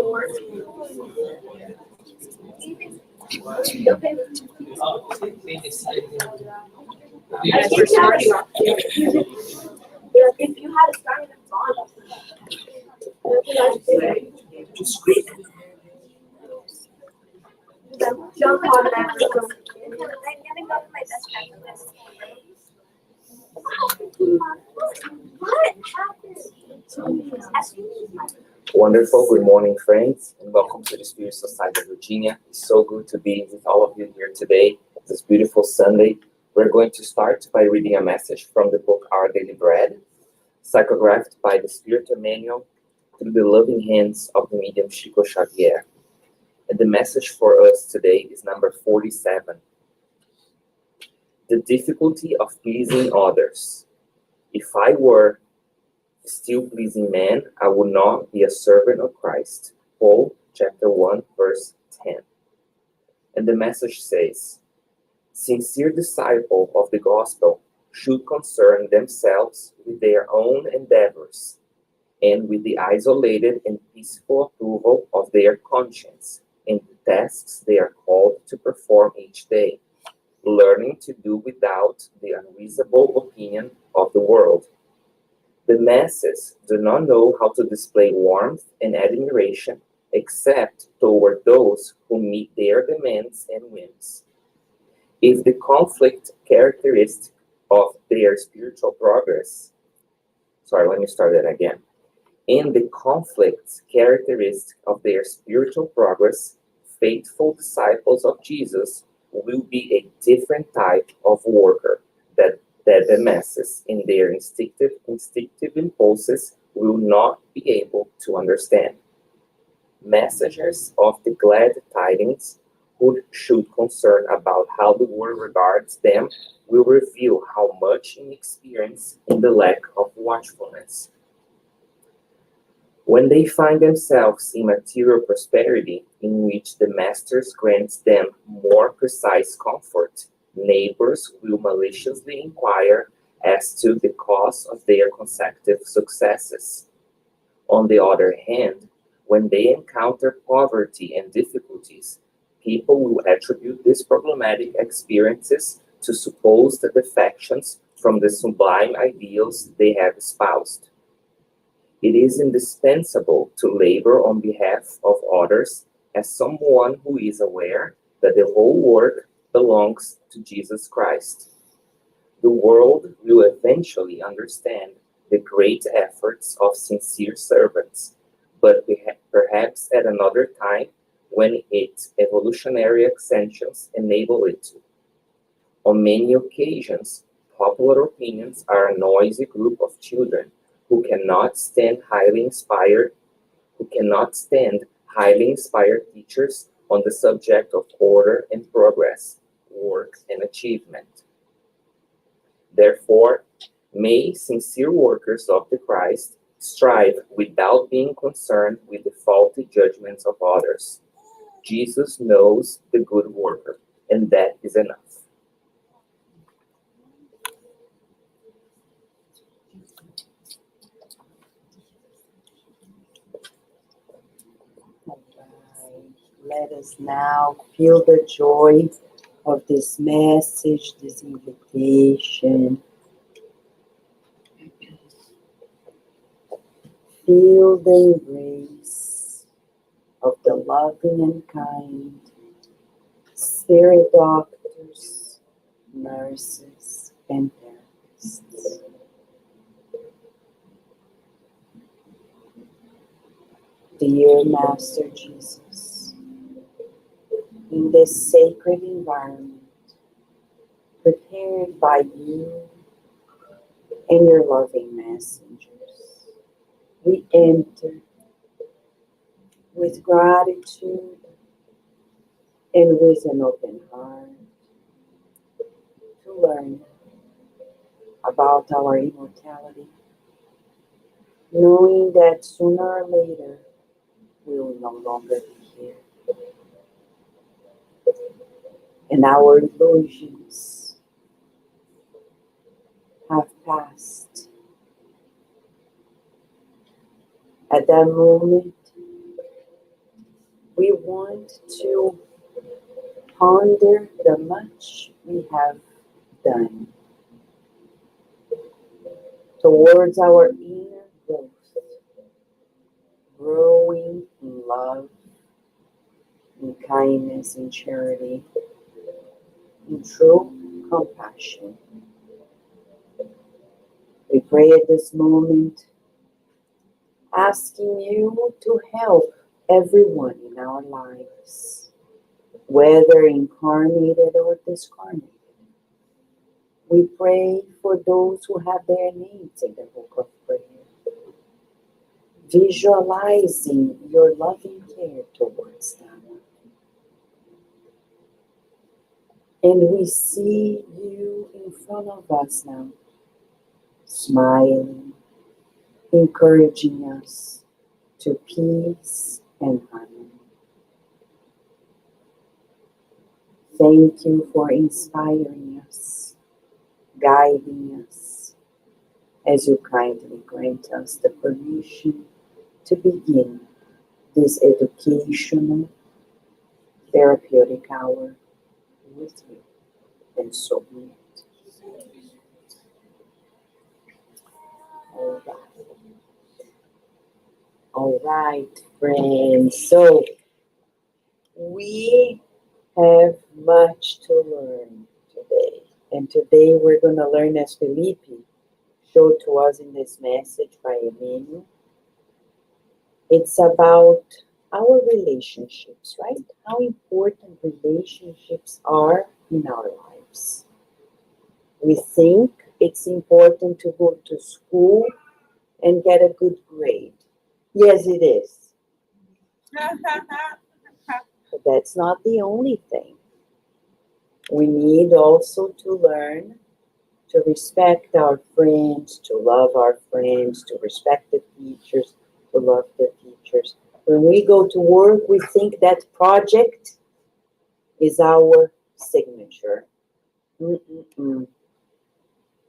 If you had a starting bond, jump on that. I'm gonna go to my best friend list. What happened? Wonderful. Good morning, friends, and welcome to the Spirit Society of Virginia. It's so good to be with all of you here today, this beautiful Sunday. We're going to start by reading a message from the book Our Daily Bread, psychographed by the Spirit Emmanuel through the loving hands of the medium Chico Xavier. And the message for us today is number 47. The difficulty of pleasing others. If I were still pleasing man, I would not be a servant of Christ. Paul chapter 1, verse 10. And the message says, sincere disciples of the gospel should concern themselves with their own endeavors and with the isolated and peaceful approval of their conscience in the tasks they are called to perform each day, learning to do without the unreasonable opinion of the world. The masses do not know how to display warmth and admiration except toward those who meet their demands and whims. If the conflict characteristic of their spiritual progress, In the conflict characteristic of their spiritual progress, faithful disciples of Jesus will be a different type of worker that the masses in their instinctive impulses will not be able to understand. Messengers of the glad tidings who should concern about how the world regards them will reveal how much inexperience in the lack of watchfulness. When they find themselves in material prosperity, in which the masters grants them more precise comfort, neighbors will maliciously inquire as to the cause of their consecutive successes. On the other hand, when they encounter poverty and difficulties, people will attribute these problematic experiences to supposed defections from the sublime ideals they have espoused. It is indispensable to labor on behalf of others as someone who is aware that the whole work belongs to Jesus Christ. The world will eventually understand the great efforts of sincere servants, but perhaps at another time when its evolutionary ascensions enable it to. On many occasions, popular opinions are a noisy group of children who cannot stand highly inspired teachers on the subject of order and progress, work and achievement. Therefore, may sincere workers of the Christ strive without being concerned with the faulty judgments of others. Jesus knows the good worker, and that is enough. Let us now feel the joy of this message, this invitation. Feel the embrace of the loving and kind spirit doctors, nurses, and therapists. Dear Master Jesus, in this sacred environment prepared by you and your loving messengers, we enter with gratitude and with an open heart to learn about our immortality, knowing that sooner or later we will no longer be here. And our illusions have passed. At that moment, want to ponder the much we have done towards our inner growth, growing in love, in kindness, in charity, in true compassion. We pray at this moment, asking you to help everyone in our lives, whether incarnated or discarnated. We pray for those who have their needs in the book of prayer, visualizing your loving care towards them. And we see you in front of us now, smiling, encouraging us to peace and harmony. Thank you for inspiring us, guiding us, as you kindly grant us the permission to begin this educational, therapeutic hour with you. And so be it. All right, friends. So we have much to learn today. And today we're going to learn, as Felipe showed to us in this message by Emmanuel, it's about our relationships, right? How important relationships are in our lives. We think it's important to go to school and get a good grade. Yes, it is. But that's not the only thing. We need also to learn to respect our friends, to love our friends, to respect the teachers, to love the teachers. When we go to work, we think that project is our signature.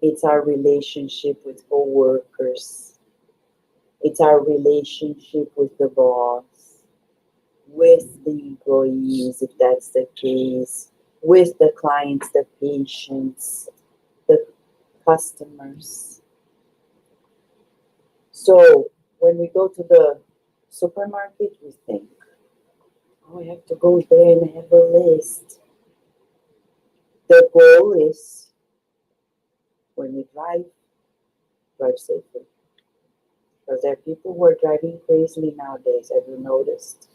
It's our relationship with co-workers. It's our relationship with the boss, with the employees, if that's the case, with the clients, the patients, the customers. So when we go to the supermarket, we think, oh, I have to go there and have a list. The goal is, when we drive safely. Because there are people who are driving crazily nowadays. Have you noticed?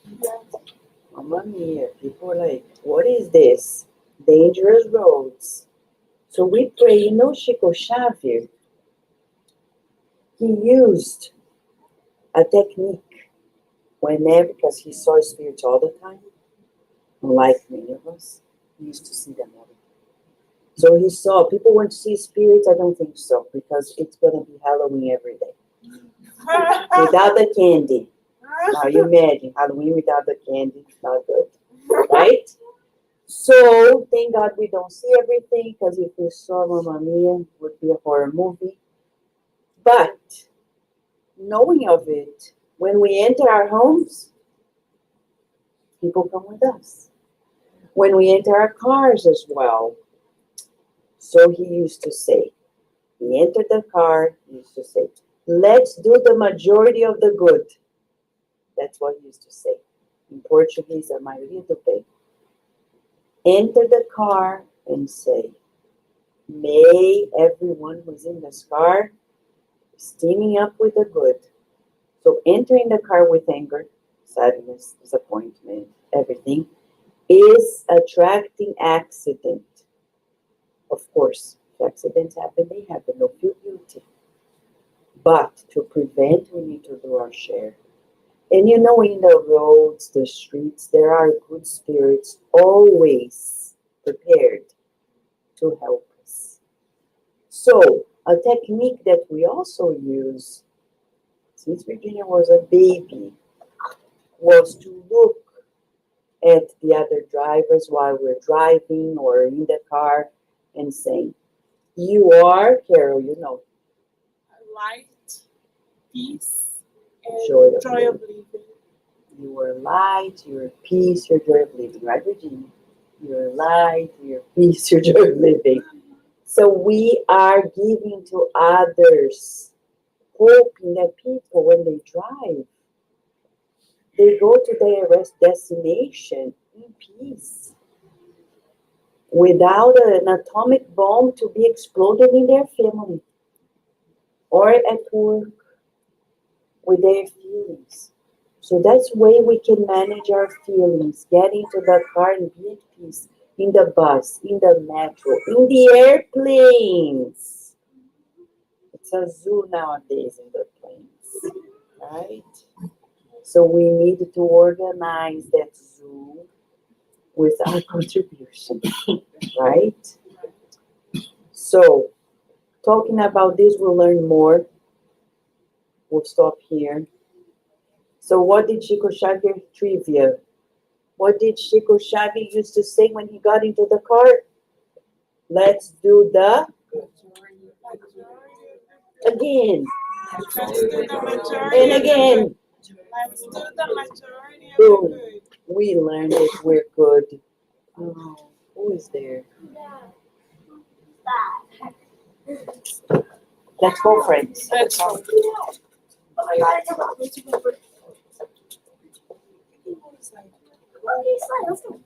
Mamma mia, people are like, what is this? Dangerous roads. So we pray, Chico Xavier, he used a technique whenever, because he saw spirits all the time, unlike many of us, he used to see them all the time. So he saw, people want to see spirits? I don't think so, because it's going to be Halloween every day. Without the candy. Now you imagine, Halloween without the candy, not good, right? So, thank God we don't see everything, because if we saw Mamma Mia, it would be a horror movie. But, knowing of it, when we enter our homes, people come with us. When we enter our cars as well. So he used to say, he entered the car, he used to say, let's do the majority of the good. That's what he used to say. In Portuguese, a maioria do bem. Enter the car and say, may everyone who's in this car steaming up with the good. So entering the car with anger, sadness, disappointment, everything, is attracting accident. Of course, if accidents happen, they happen. No feel guilty. But to prevent, we need to do our share. And in the roads, the streets, there are good spirits always prepared to help us. So, a technique that we also use, since Virginia was a baby, was to look at the other drivers while we're driving or in the car and saying, you are, Carol, Light, peace, and Joy joy of of living. Your light, your peace, your joy of living, right, Virginia? Your light, your peace, your joy of living. So we are giving to others, hoping that people, when they drive, they go to their destination in peace, without an atomic bomb to be exploded in their family or at work with their feelings. So that's way we can manage our feelings, get into the car and be at peace, in the bus, in the metro, in the airplanes. It's a zoo nowadays in the planes, right? So we need to organize that zoo with our contribution, right? So, talking about this, we'll learn more. We'll stop here. So, what did Chico Xavier trivia? What did Chico Xavier used to say when he got into the car? Let's do the again and again. Let's do the majority of Boom. the good. We learned it. We're good. Oh, who is there? Let's go, friends. Let's go. Oh my God, it's about me to go for. Okay, fine, let's go.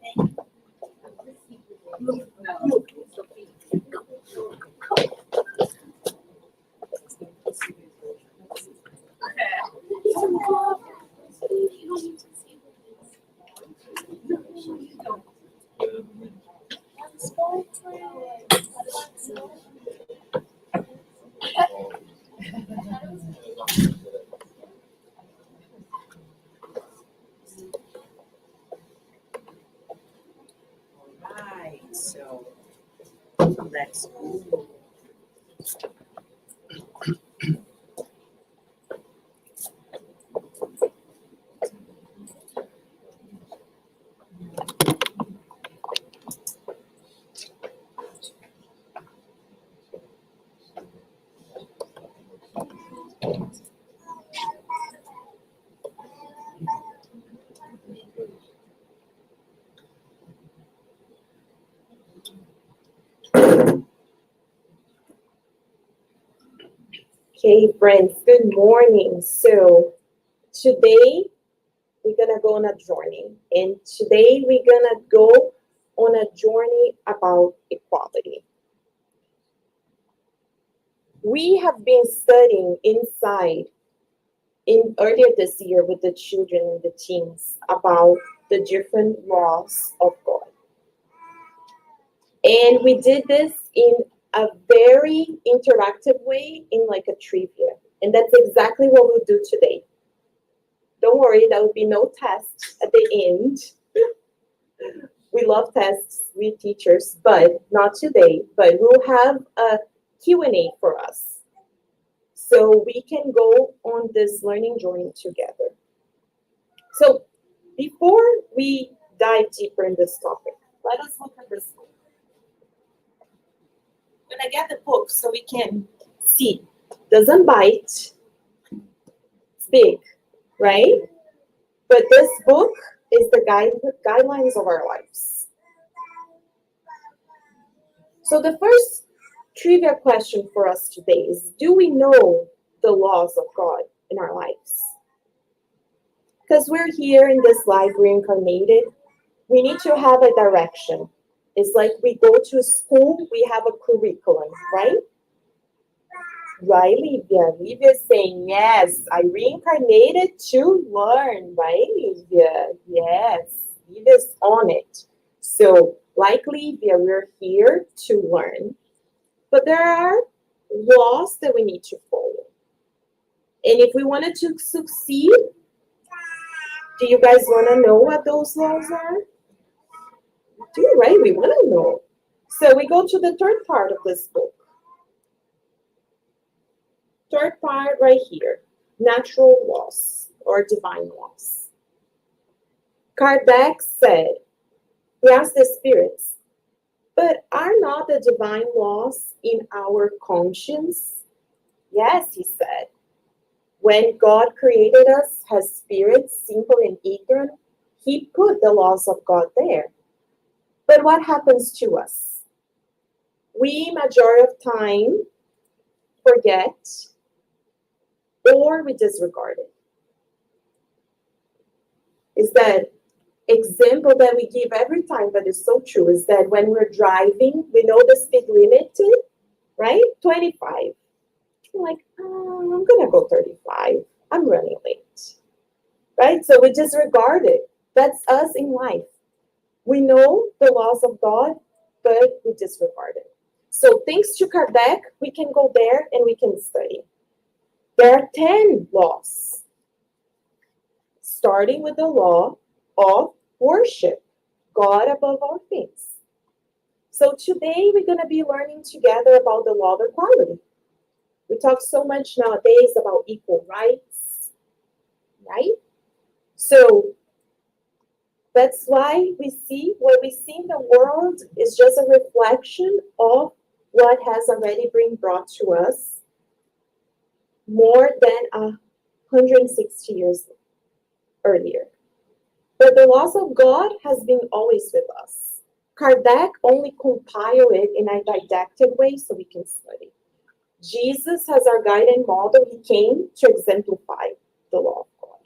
Right, so let's go. Okay, friends, good morning. So today we're gonna go on a journey, and today we're gonna go on a journey about equality. We have been studying inside in earlier this year with the children and the teens about the different laws of God. And we did this in a very interactive way, in like a trivia. And that's exactly what we'll do today. Don't worry, there will be no test at the end. We love tests, we teachers, but not today. But we'll have a Q&A for us. So we can go on this learning journey together. So before we dive deeper in this topic, let us look at this book. I'm gonna get the book so we can see. Doesn't bite. It's big, right? But this book is the guidelines of our lives. So the first trivia question for us today is, do we know the laws of God in our lives? Because we're here in this life reincarnated, we need to have a direction. It's like we go to school, we have a curriculum, right? Right, Livia? Livia is saying, yes, I reincarnated to learn, right, Livia? Yes, Livia's on it. So, like Livia, we're here to learn. But there are laws that we need to follow. And if we wanted to succeed, do you guys want to know what those laws are? Do, right? We want to know. So we go to the third part of this book. Third part right here, natural laws or divine laws. Kardec said, he asked the spirits, but are not the divine laws in our conscience? Yes, he said. When God created us as spirits, simple and ignorant, he put the laws of God there. But what happens to us? We, majority of time, forget or we disregard it. Is that example that we give every time, but it's so true, is that when we're driving, we know the speed limit, right? 25. We're like, oh, I'm going to go 35. I'm running late, right? So we disregard it. That's us in life. We know the laws of God, but we disregard it. So thanks to Kardec, we can go there and we can study. There are 10 laws, starting with the law of worship, God above all things. So today we're going to be learning together about the law of equality. We talk so much nowadays about equal rights, right? So that's why what we see in the world is just a reflection of what has already been brought to us more than 160 years earlier. But the laws of God has been always with us. Kardec only compiled it in a didactic way so we can study. Jesus, as our guide and model, he came to exemplify the law of God.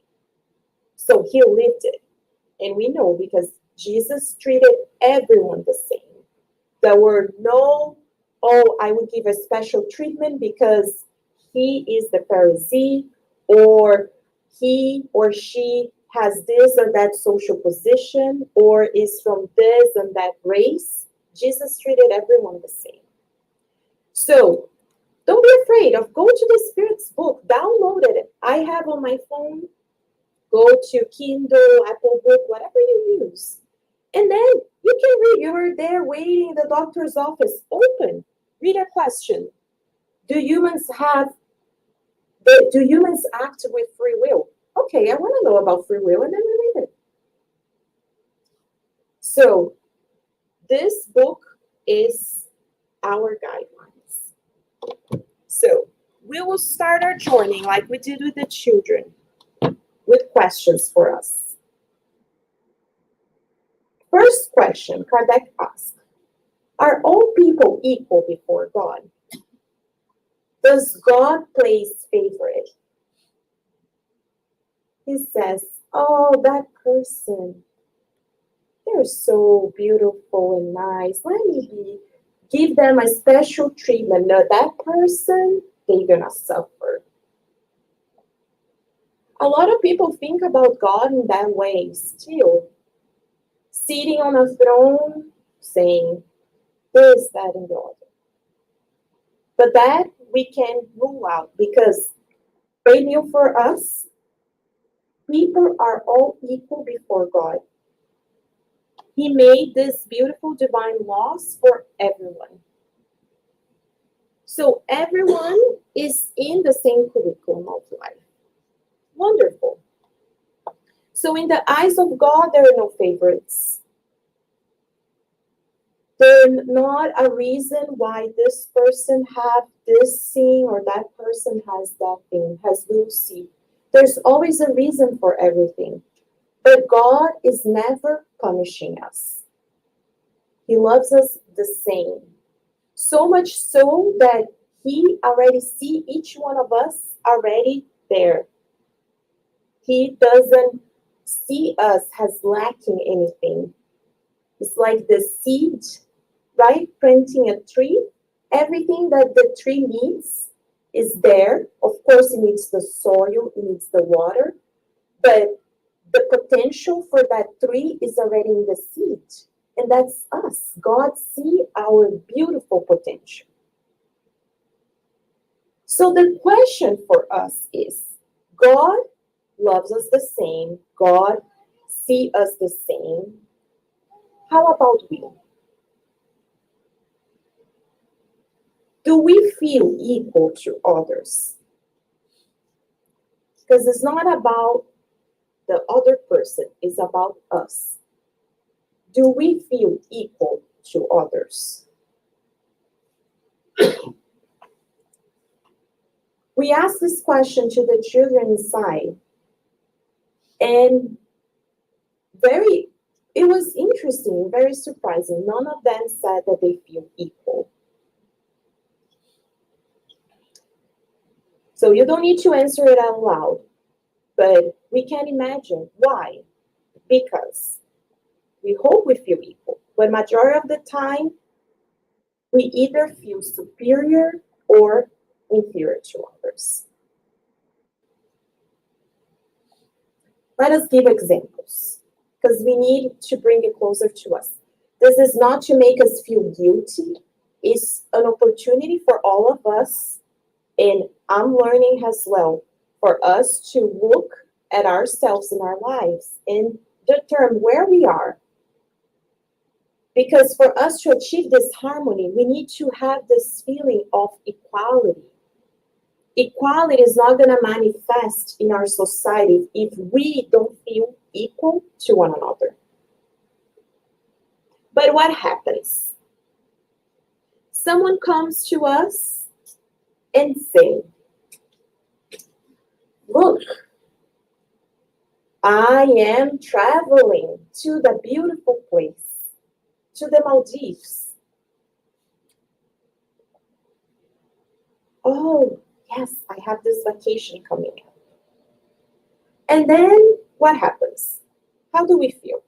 So he lived it. And we know because Jesus treated everyone the same. There were no, oh, I would give a special treatment because he is the Pharisee, or he or she has this or that social position, or is from this and that race. Jesus treated everyone the same. So don't be afraid of go to the Spirit's book, download it. I have on my phone. Go to Kindle, Apple Book, whatever you use. And then you can read. You're there waiting in the doctor's office. Open. Read a question. Do humans act with free will? Okay, I want to know about free will, and then we read it. So this book is our guidelines. So we will start our journey like we did with the children, with questions for us. First question, Kardec asked, are all people equal before God? Does God place favorites? He says, oh, that person, they're so beautiful and nice. Let me give them a special treatment. No, that person, they're gonna suffer. A lot of people think about God in that way still. Sitting on a throne, saying this, that, and the other. But that we can rule out because great news for us, people are all equal before God. He made these beautiful divine laws for everyone. So everyone is in the same curriculum of life. Wonderful. So in the eyes of God, there are no favorites. There's not a reason why this person have this thing or that person has that thing, as we'll see. There's always a reason for everything. But God is never punishing us. He loves us the same. So much so that he already see each one of us already there. He doesn't see us as lacking anything. It's like the seed, right? Planting a tree. Everything that the tree needs is there. Of course, it needs the soil, it needs the water, but the potential for that tree is already in the seed. And that's us. God sees our beautiful potential. So the question for us is, God loves us the same. God sees us the same. How about we? Do we feel equal to others? Because it's not about the other person, it's about us. Do we feel equal to others? We asked this question to the children inside, and it was interesting, very surprising. None of them said that they feel equal. So you don't need to answer it out loud, but we can imagine why. Because we hope we feel equal, but majority of the time, we either feel superior or inferior to others. Let us give examples, because we need to bring it closer to us. This is not to make us feel guilty. It's an opportunity for all of us, and I'm learning as well, for us to look at ourselves in our lives and determine where we are. Because for us to achieve this harmony, we need to have this feeling of equality. Equality is not going to manifest in our society if we don't feel equal to one another. But what happens? Someone comes to us and say, look, I am traveling to the beautiful place, to the Maldives. Oh, yes, I have this vacation coming up. And then what happens? How do we feel?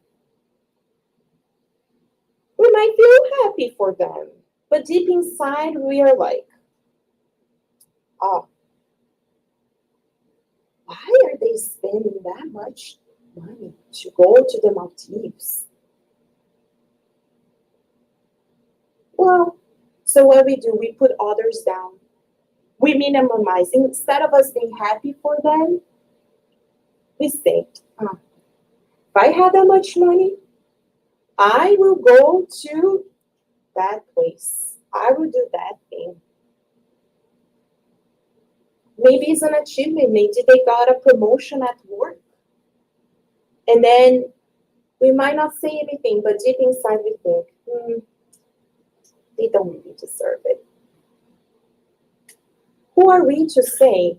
We might feel happy for them, but deep inside we are like, oh, why are they spending that much money to go to the Maldives? Well, so what we do, we put others down. We minimize. Instead of us being happy for them, we say, if I had that much money, I will go to that place. I will do that thing. Maybe it's an achievement. Maybe they got a promotion at work. And then we might not say anything, but deep inside we think, they don't really deserve it. Who are we to say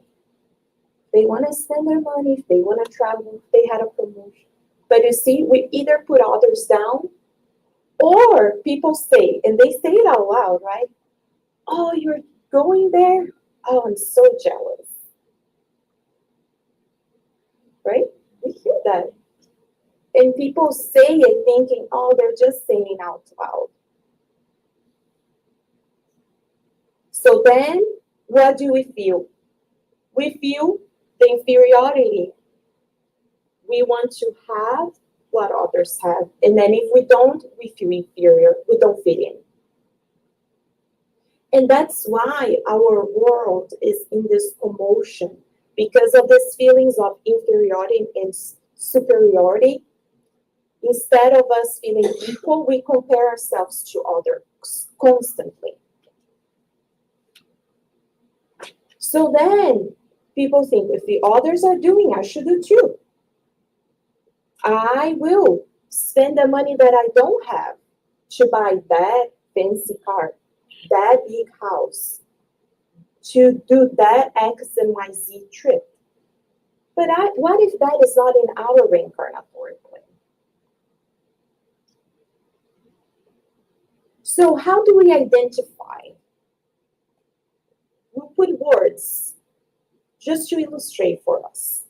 they want to spend their money, if they want to travel, if they had a promotion? But you see, we either put others down, or people say, and they say it out loud, right? Oh, you're going there? Oh, I'm so jealous. Right? We hear that. And people say it thinking, oh, they're just saying out loud. So then, what do we feel? We feel the inferiority. We want to have what others have. And then if we don't, we feel inferior. We don't fit in. And that's why our world is in this commotion, because of these feelings of inferiority and superiority. Instead of us feeling equal, we compare ourselves to others constantly. So then people think, if the others are doing, I should do too. I will spend the money that I don't have to buy that fancy car, that big house, to do that X and Y Z trip. But what if that is not in our reincarnatory plan? So how do we identify? We'll put words just to illustrate for us.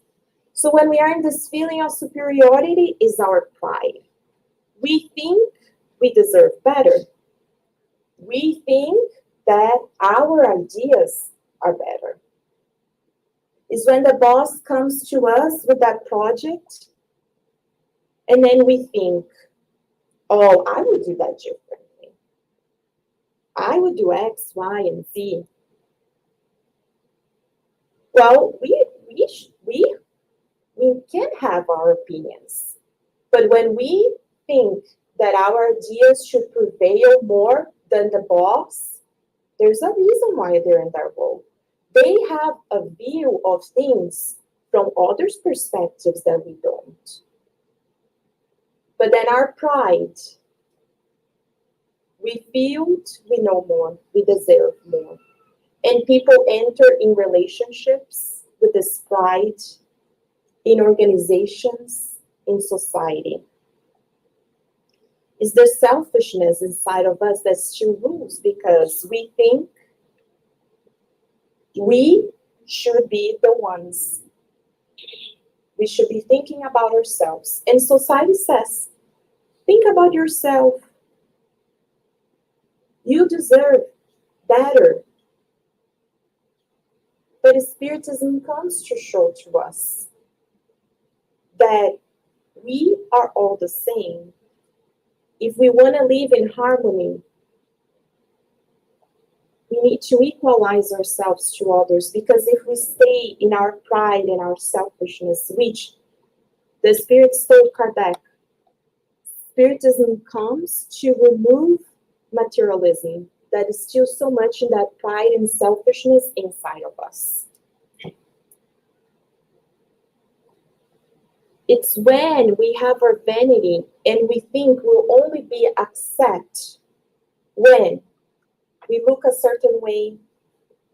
So when we are in this feeling of superiority, is our pride. We think we deserve better. We think that our ideas are better. Is when the boss comes to us with that project, and then we think, oh, I would do that differently. I would do X, Y, and Z. Well, we can have our opinions, but when we think that our ideas should prevail more than the boss, there's a reason why they're in that role. They have a view of things from others' perspectives that we don't. But then our pride, we feel we know more, we deserve more. And people enter in relationships with this pride in organizations, in society. It's the selfishness inside of us that still rules because we think we should be the ones. We should be thinking about ourselves. And society says, think about yourself. You deserve better. But Spiritism comes to show to us that we are all the same. If we want to live in harmony, we need to equalize ourselves to others, because if we stay in our pride and our selfishness, which the Spirits told Kardec, Spiritism comes to remove materialism that is still so much in that pride and selfishness inside of us. It's when we have our vanity and we think we'll only be accepted when we look a certain way,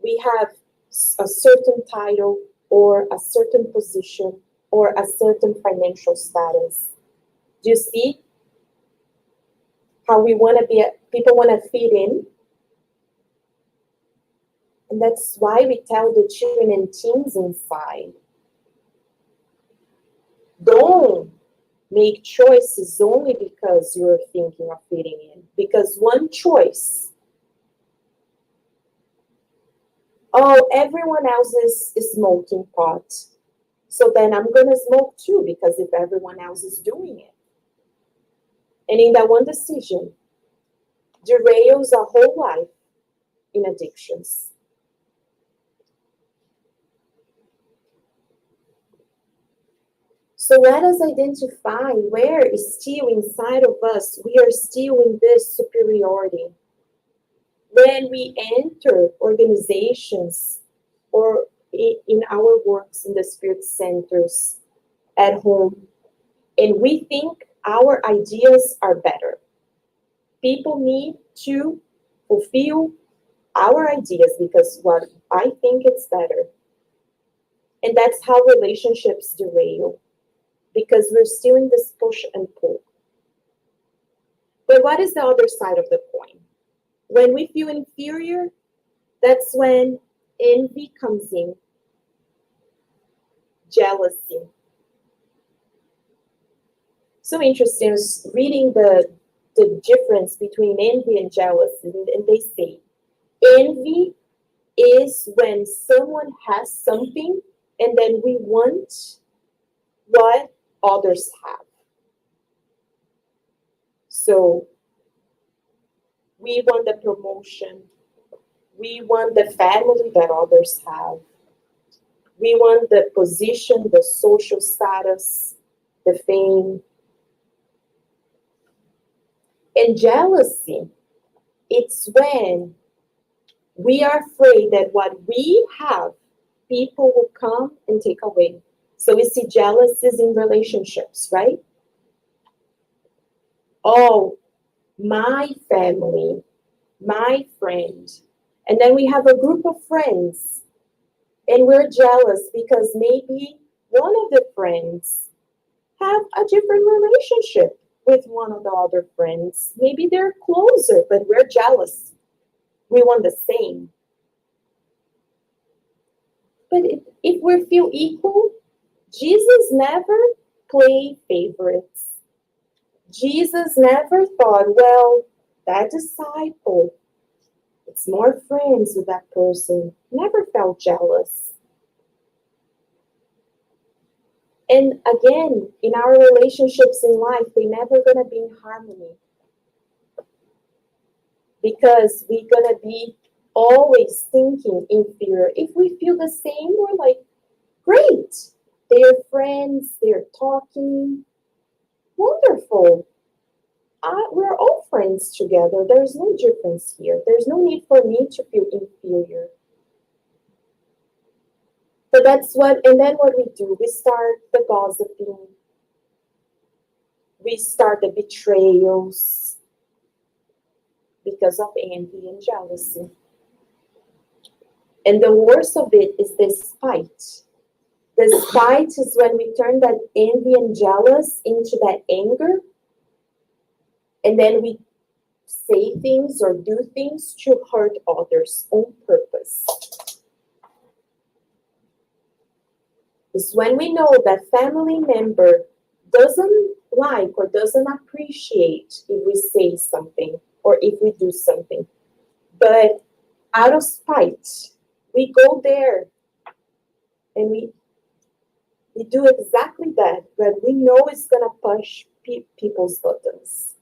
we have a certain title or a certain position or a certain financial status. Do you see how we want to be, people want to fit in? And that's why we tell the children and teens inside, don't make choices only because you're thinking of fitting in. Because one choice, oh, everyone else is smoking pot, so then I'm going to smoke too, because if everyone else is doing it. And in that one decision, derails a whole life in addictions. So let us identify where is still inside of us, we are still in this superiority. When we enter organizations or in our works in the spirit centers, at home, and we think our ideas are better. People need to fulfill our ideas because what I think it's better. And that's how relationships derail, because we're still in this push and pull. But what is the other side of the coin? When we feel inferior, that's when envy comes in, jealousy. So interesting, I was reading the difference between envy and jealousy, and they say, envy is when someone has something and then we want what others have. So we want the promotion, we want the family that others have, we want the position, the social status, the fame. And jealousy, it's when we are afraid that what we have, people will come and take away. So we see jealousies in relationships, right? Oh, my family, my friend. And then we have a group of friends, and we're jealous because maybe one of the friends have a different relationship with one of the other friends. Maybe they're closer, but we're jealous. We want the same. But if we feel equal, Jesus never played favorites. Jesus never thought, well, that disciple, it's more friends with that person. Never felt jealous. And again, in our relationships in life, they're never going to be in harmony. Because we're going to be always thinking inferior. If we feel the same, we're like, great. They're friends, they're talking. Wonderful. We're all friends together. There's no difference here. There's no need for me to feel inferior. But that's what, and then what we do, we start the gossiping. We start the betrayals because of envy and jealousy. And the worst of it is the spite. The spite is when we turn that envy and jealous into that anger, and then we say things or do things to hurt others on purpose. It's when we know that family member doesn't like or doesn't appreciate if we say something or if we do something. But out of spite, we go there and we do exactly that, but we know it's going to push people's buttons.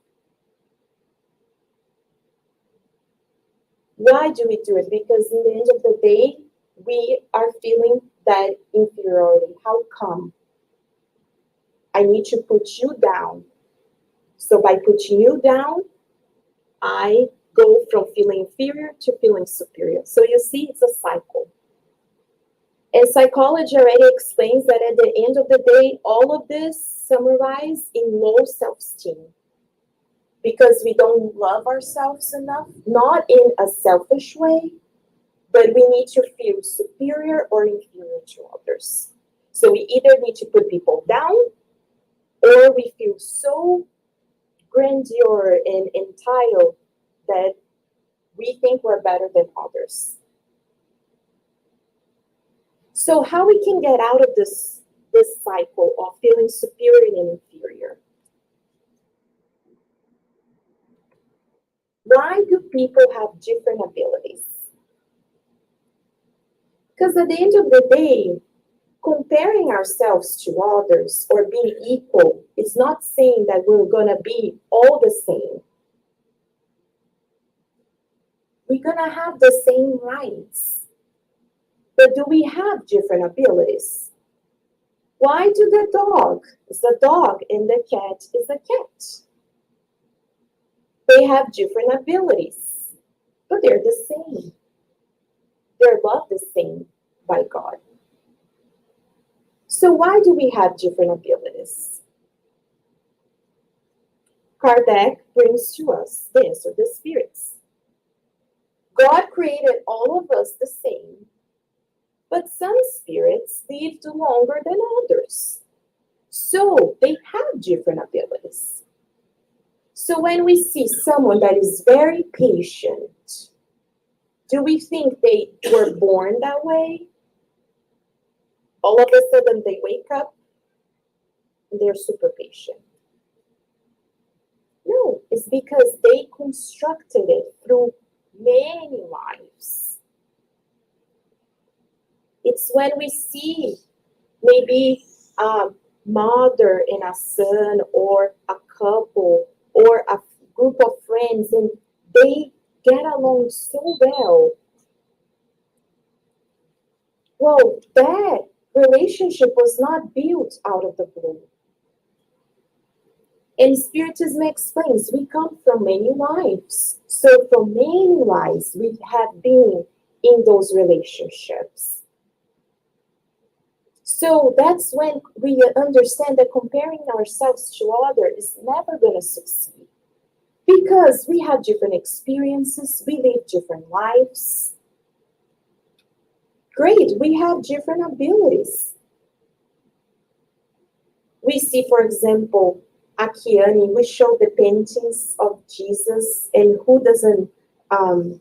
Why do we do it? Because in the end of the day, we are feeling that inferiority. How come? I need to put you down. So by putting you down, I go from feeling inferior to feeling superior. So you see, it's a cycle. And psychology already explains that at the end of the day, all of this summarized in low self-esteem. Because we don't love ourselves enough, not in a selfish way, but we need to feel superior or inferior to others. So we either need to put people down, or we feel so grandeur and entitled that we think we're better than others. So how we can get out of this cycle of feeling superior and inferior? Why do people have different abilities? Because at the end of the day, comparing ourselves to others or being equal is not saying that we're going to be all the same. We're going to have the same rights. But do we have different abilities? Why do the dog is the dog and the cat is the cat? They have different abilities, but they're the same. They're loved the same by God. So why do we have different abilities? Kardec brings to us this, or the spirits. God created all of us the same, but some spirits lived longer than others. So they have different abilities. So when we see someone that is very patient, do we think they were born that way? All of a sudden they wake up and they're super patient. No, it's because they constructed it through many lives. It's when we see maybe a mother and a son, or a couple, or a group of friends, and they get along so well. Well, that relationship was not built out of the blue. And Spiritism explains we come from many lives. So from many lives, we have been in those relationships. So that's when we understand that comparing ourselves to others is never going to succeed. Because we have different experiences, we live different lives. Great, we have different abilities. We see, for example, Akiane, we show the paintings of Jesus, and who doesn't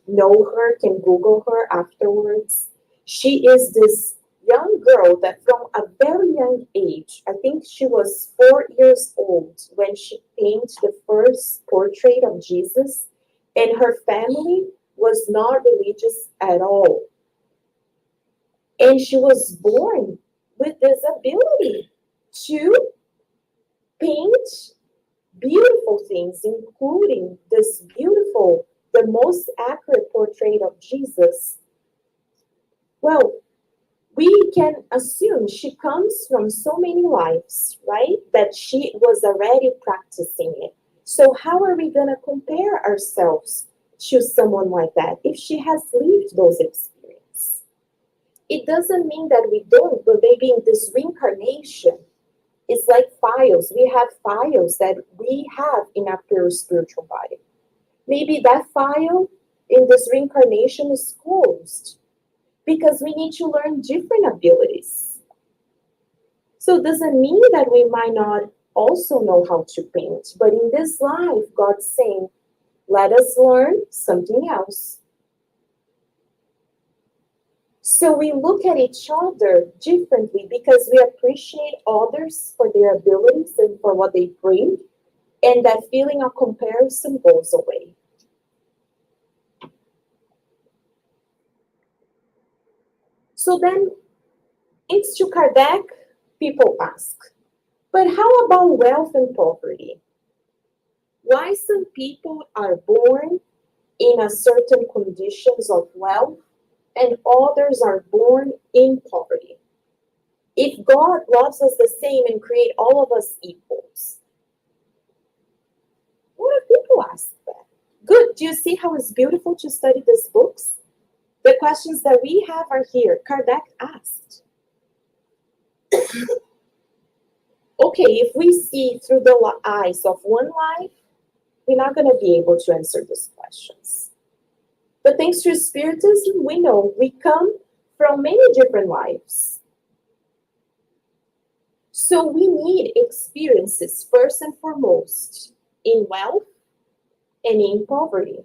know her can Google her afterwards. She is this young girl that from a very young age, I think she was 4 years old when she painted the first portrait of Jesus, and her family was not religious at all. And she was born with this ability to paint beautiful things, including this beautiful, the most accurate portrait of Jesus. Well, we can assume she comes from so many lives, right? That she was already practicing it. So how are we going to compare ourselves to someone like that if she has lived those experiences? It doesn't mean that we don't, but maybe in this reincarnation, it's like files. We have files that we have in our pure spiritual body. Maybe that file in this reincarnation is closed because we need to learn different abilities. So it doesn't mean that we might not also know how to paint, but in this life, God's saying, let us learn something else. So we look at each other differently because we appreciate others for their abilities and for what they bring, and that feeling of comparison goes away. So then, it's to Kardec, people ask, but how about wealth and poverty? Why some people are born in a certain conditions of wealth and others are born in poverty? If God loves us the same and create all of us equals, what do people ask that? Good. Do you see how it's beautiful to study these books? The questions that we have are here. Kardec asked. Okay, if we see through the eyes of one life, we're not going to be able to answer these questions. But thanks to Spiritism, we know we come from many different lives. So we need experiences, first and foremost, in wealth and in poverty.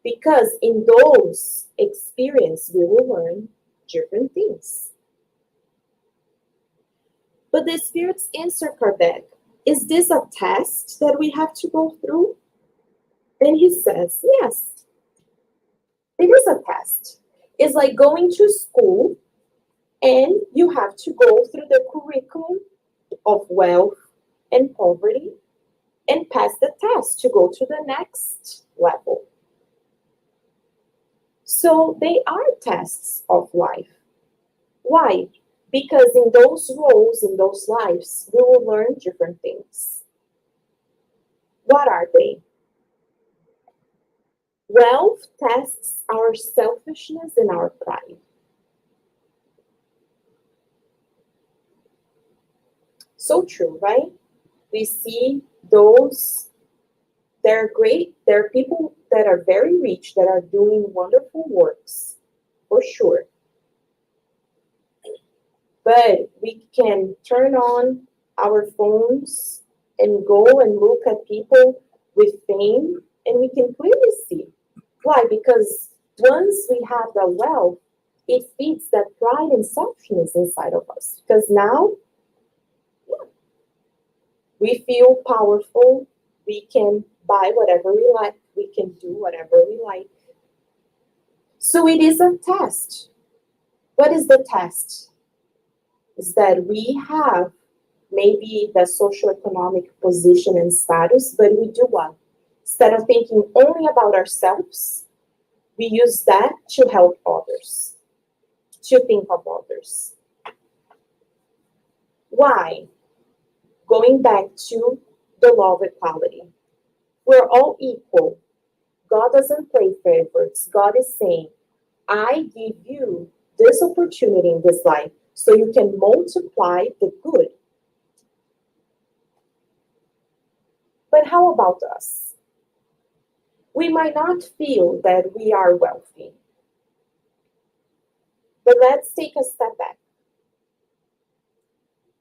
Because in those experiences, we will learn different things. But the Spirits answer Kardec, is this a test that we have to go through? And he says, yes, it is a test. It's like going to school and you have to go through the curriculum of wealth and poverty and pass the test to go to the next level. So they are tests of life. Why? Because in those roles, in those lives, we will learn different things. What are they? Wealth tests our selfishness and our pride. So true, right? We see those that are great. There are people that are very rich that are doing wonderful works, for sure. But we can turn on our phones and go and look at people with fame, and we can clearly see. Why? Because once we have the wealth, it feeds that pride and selfishness inside of us. Because now we feel powerful, we can buy whatever we like, we can do whatever we like. So it is a test. What is the test? Is that we have maybe the socioeconomic position and status, but we do what? Instead of thinking only about ourselves, we use that to help others, to think of others. Why? Going back to the law of equality. We're all equal. God doesn't play favorites. God is saying, I give you this opportunity in this life so you can multiply the good. But how about us? We might not feel that we are wealthy. But let's take a step back.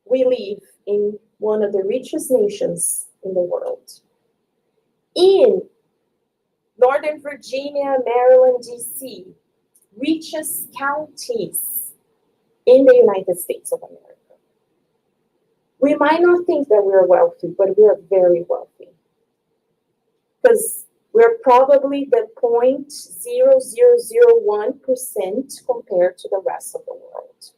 We live in one of the richest nations in the world. In Northern Virginia, Maryland, D.C., richest counties in the United States of America. We might not think that we're wealthy, but we're very wealthy. Because we're probably the 0.0001% compared to the rest of the world.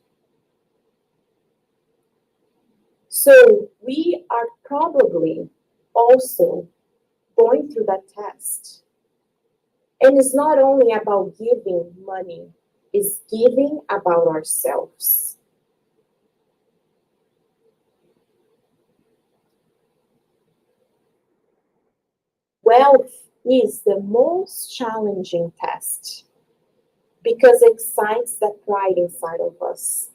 So we are probably also going through that test. And it's not only about giving money, it's giving about ourselves. Wealth is the most challenging test because it excites that pride inside of us.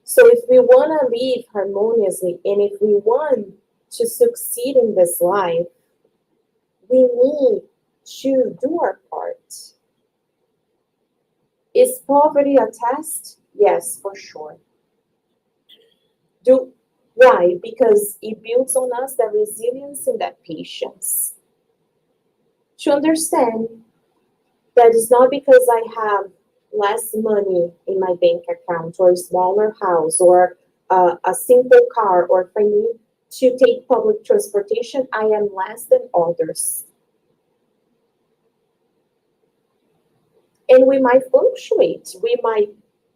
So if we want to live harmoniously and if we want to succeed in this life, we need to do our part. Is poverty a test? Yes, for sure. Why? Because it builds on us that resilience and that patience. To understand that it's not because I have less money in my bank account or a smaller house or a simple car, or if I need to take public transportation, I am less than others. And we might fluctuate. We might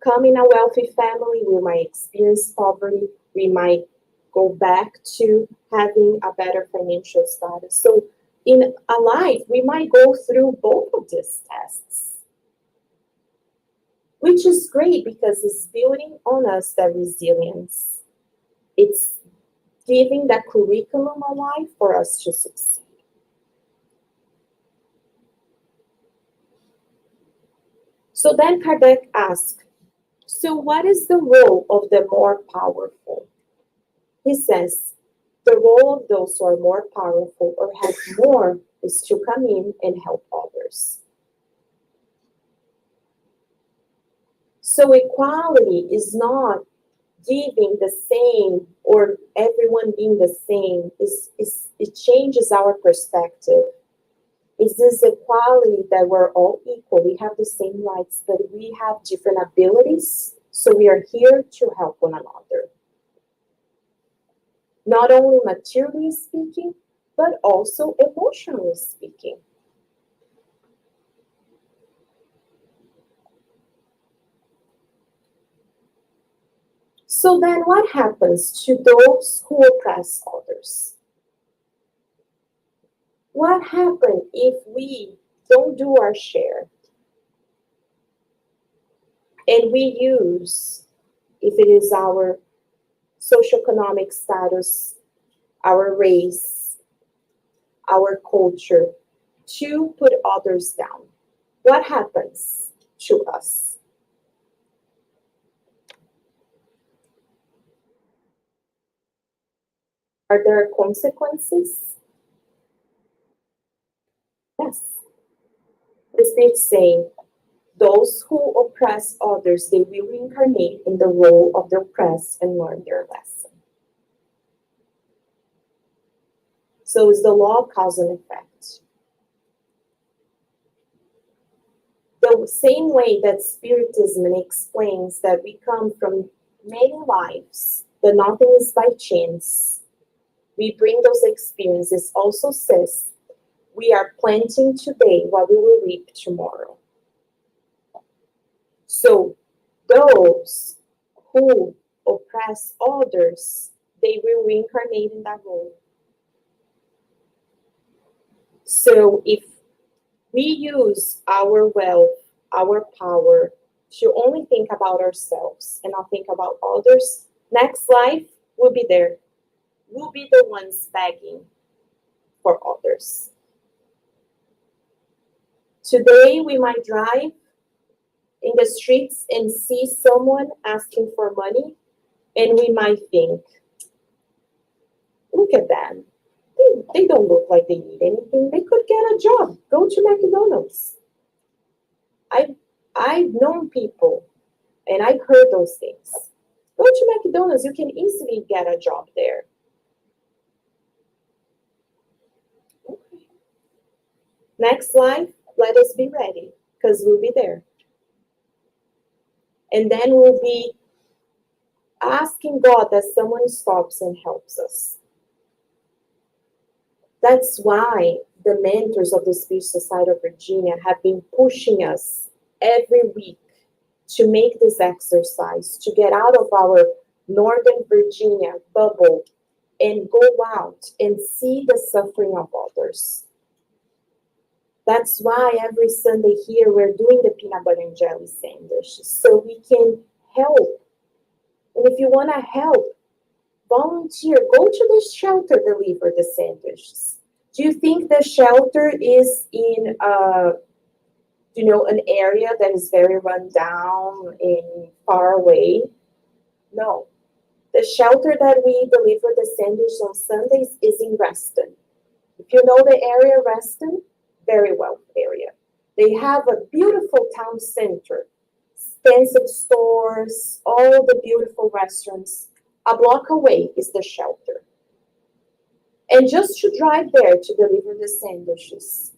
come in a wealthy family, we might experience poverty, we might go back to having a better financial status. So in a life, we might go through both of these tests, which is great because it's building on us that resilience. It's giving that curriculum of life for us to succeed. So then Kardec asked, so what is the role of the more powerful? He says, the role of those who are more powerful or have more is to come in and help others. So equality is not giving the same or everyone being the same. It changes our perspective. Is this equality that we're all equal? We have the same rights, but we have different abilities. So we are here to help one another. Not only materially speaking, but also emotionally speaking. So then what happens to those who oppress others? What happens if we don't do our share? And we use, if it is our socioeconomic status, our race, our culture, to put others down? What happens to us? Are there consequences? Yes. The Spirit saying, those who oppress others, they will reincarnate in the role of the oppressed and learn their lesson. So it's the law of cause and effect. The same way that Spiritism explains that we come from many lives, that nothing is by chance. We bring those experiences, also says we are planting today what we will reap tomorrow. So those who oppress others, they will reincarnate in that role. So if we use our wealth, our power to only think about ourselves and not think about others, next life we'll be there. We'll be the ones begging for others. Today we might drive in the streets and see someone asking for money, and we might think, look at them. They don't look like they need anything. They could get a job. Go to McDonald's. I've known people, and I've heard those things. Go to McDonald's. You can easily get a job there. Okay. Next life, let us be ready, because we'll be there. And then we'll be asking God that someone stops and helps us. That's why the mentors of the Spirit Society of Virginia have been pushing us every week to make this exercise, to get out of our Northern Virginia bubble and go out and see the suffering of others. That's why every Sunday here we're doing the peanut butter and jelly sandwich, so we can help. And if you want to help, volunteer. Go to the shelter, deliver the sandwiches. Do you think the shelter is in an area that is very run down and far away? No. The shelter that we deliver the sandwich on Sundays is in Reston. If you know the area, Reston, very wealthy area. They have a beautiful town center. expensive stores, all the beautiful restaurants. A block away is the shelter. And just to drive there to deliver the sandwiches,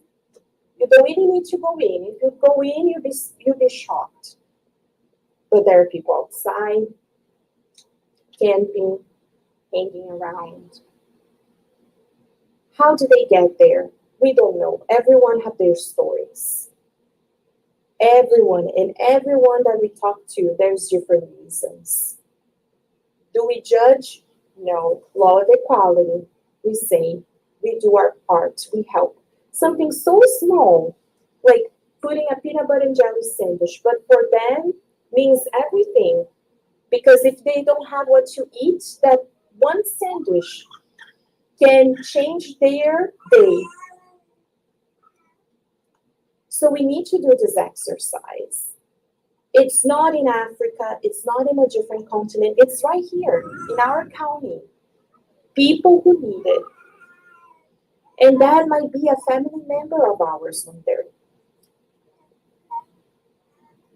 you don't even need to go in. If you go in, you'll be shocked. But there are people outside, camping, hanging around. How do they get there? We don't know. Everyone have their stories. Everyone, and everyone that we talk to, there's different reasons. Do we judge? No. Law of equality. We say, we do our part, we help. Something so small, like putting a peanut butter and jelly sandwich, but for them means everything. Because if they don't have what to eat, that one sandwich can change their day. So we need to do this exercise. It's not in Africa, it's not in a different continent, it's right here in our county. People who need it. And that might be a family member of ours one day.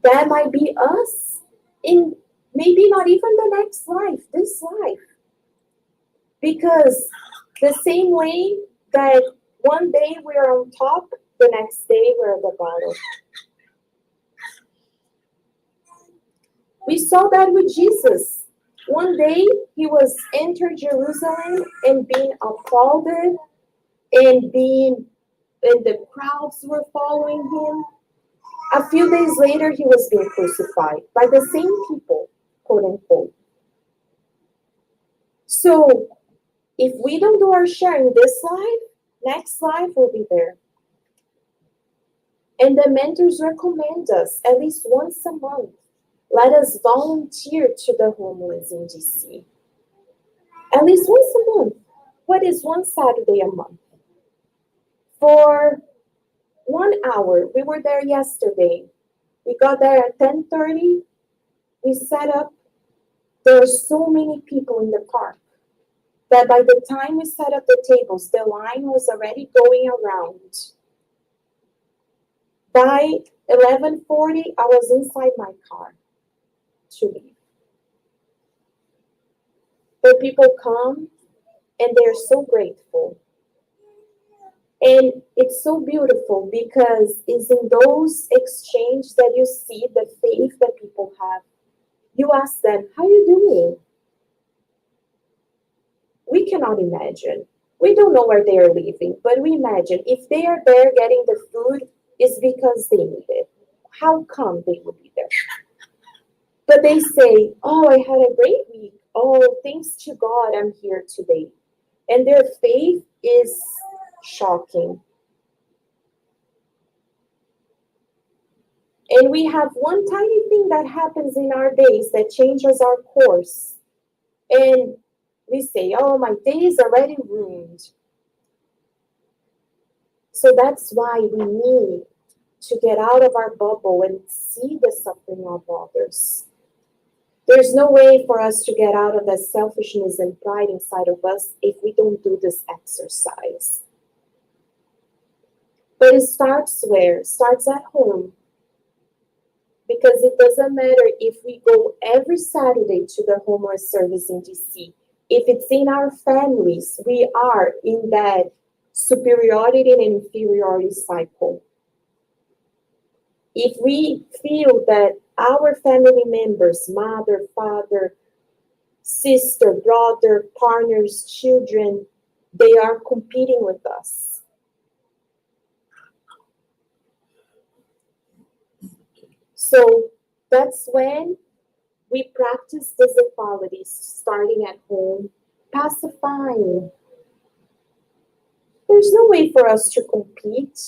That might be us in maybe not even the next life, this life. Because the same way that one day we're on top, the next day we're at the bottom. We saw that with Jesus. One day he was entered Jerusalem and being applauded and the crowds were following him. A few days later, he was being crucified by the same people, quote unquote. So, if we don't do our share in this life, next life will be there. And the mentors recommend us at least once a month. Let us volunteer to the homeless in DC. At least once a month. What is one Saturday a month? For 1 hour, we were there yesterday. We got there at 10:30. We set up. There were so many people in the park that by the time we set up the tables, the line was already going around. By 11:40, I was inside my car to leave. But people come and they're so grateful. And it's so beautiful because it's in those exchanges that you see the faith that people have. You ask them, how are you doing? We cannot imagine. We don't know where they are living, but we imagine if they are there getting the food, it's because they need it. How come they would be there? But they say, oh, I had a great week. Oh, thanks to God, I'm here today. And their faith is shocking. And we have one tiny thing that happens in our days that changes our course. And we say, oh, my day is already ruined. So that's why we need to get out of our bubble and see the suffering of others. There's no way for us to get out of that selfishness and pride inside of us if we don't do this exercise. But it starts where? It starts at home. Because it doesn't matter if we go every Saturday to the homeless service in DC. If it's in our families, we are in that superiority and inferiority cycle. If we feel that our family members, mother, father, sister, brother, partners, children, they are competing with us. So that's when we practice these equalities, starting at home, pacifying. There's no way for us to compete.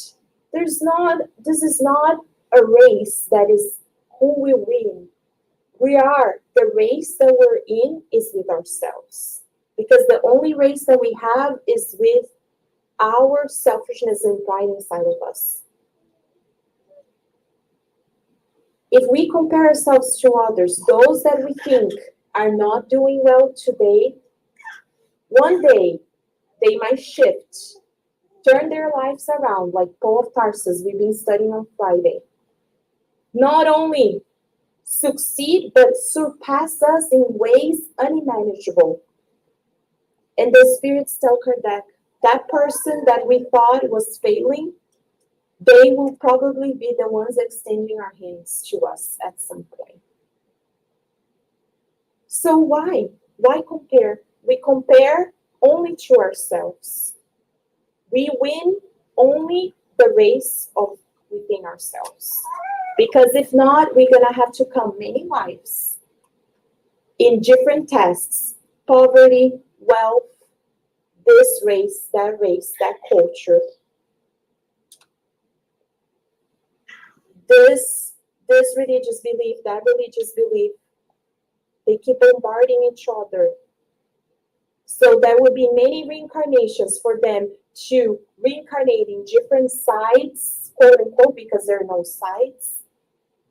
This is not a race that is who will win. The race that we're in is with ourselves. Because the only race that we have is with our selfishness and pride inside of us. If we compare ourselves to others, those that we think are not doing well today, one day they might shift, turn their lives around, like Paul of Tarsus we've been studying on Friday. Not only succeed but surpass us in ways unimaginable. And the spirits tell Kardec, that person that we thought was failing, they will probably be the ones extending our hands to us at some point. So why? Why compare? We compare only to ourselves. We win only the race of within ourselves. Because if not, we're going to have to come many lives in different tests: poverty, wealth, this race, that culture. This religious belief, that religious belief. They keep bombarding each other. So there will be many reincarnations for them to reincarnate in different sides, quote unquote, because there are no sides,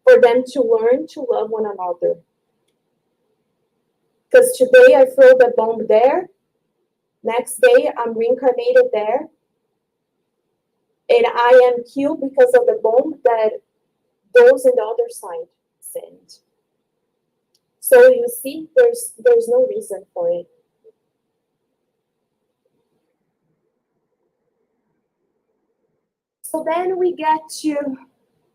for them to learn to love one another. Because today I throw the bomb there, next day I'm reincarnated there, and I am killed because of the bomb that those on the other side sent. So you see, there's no reason for it. So then we get to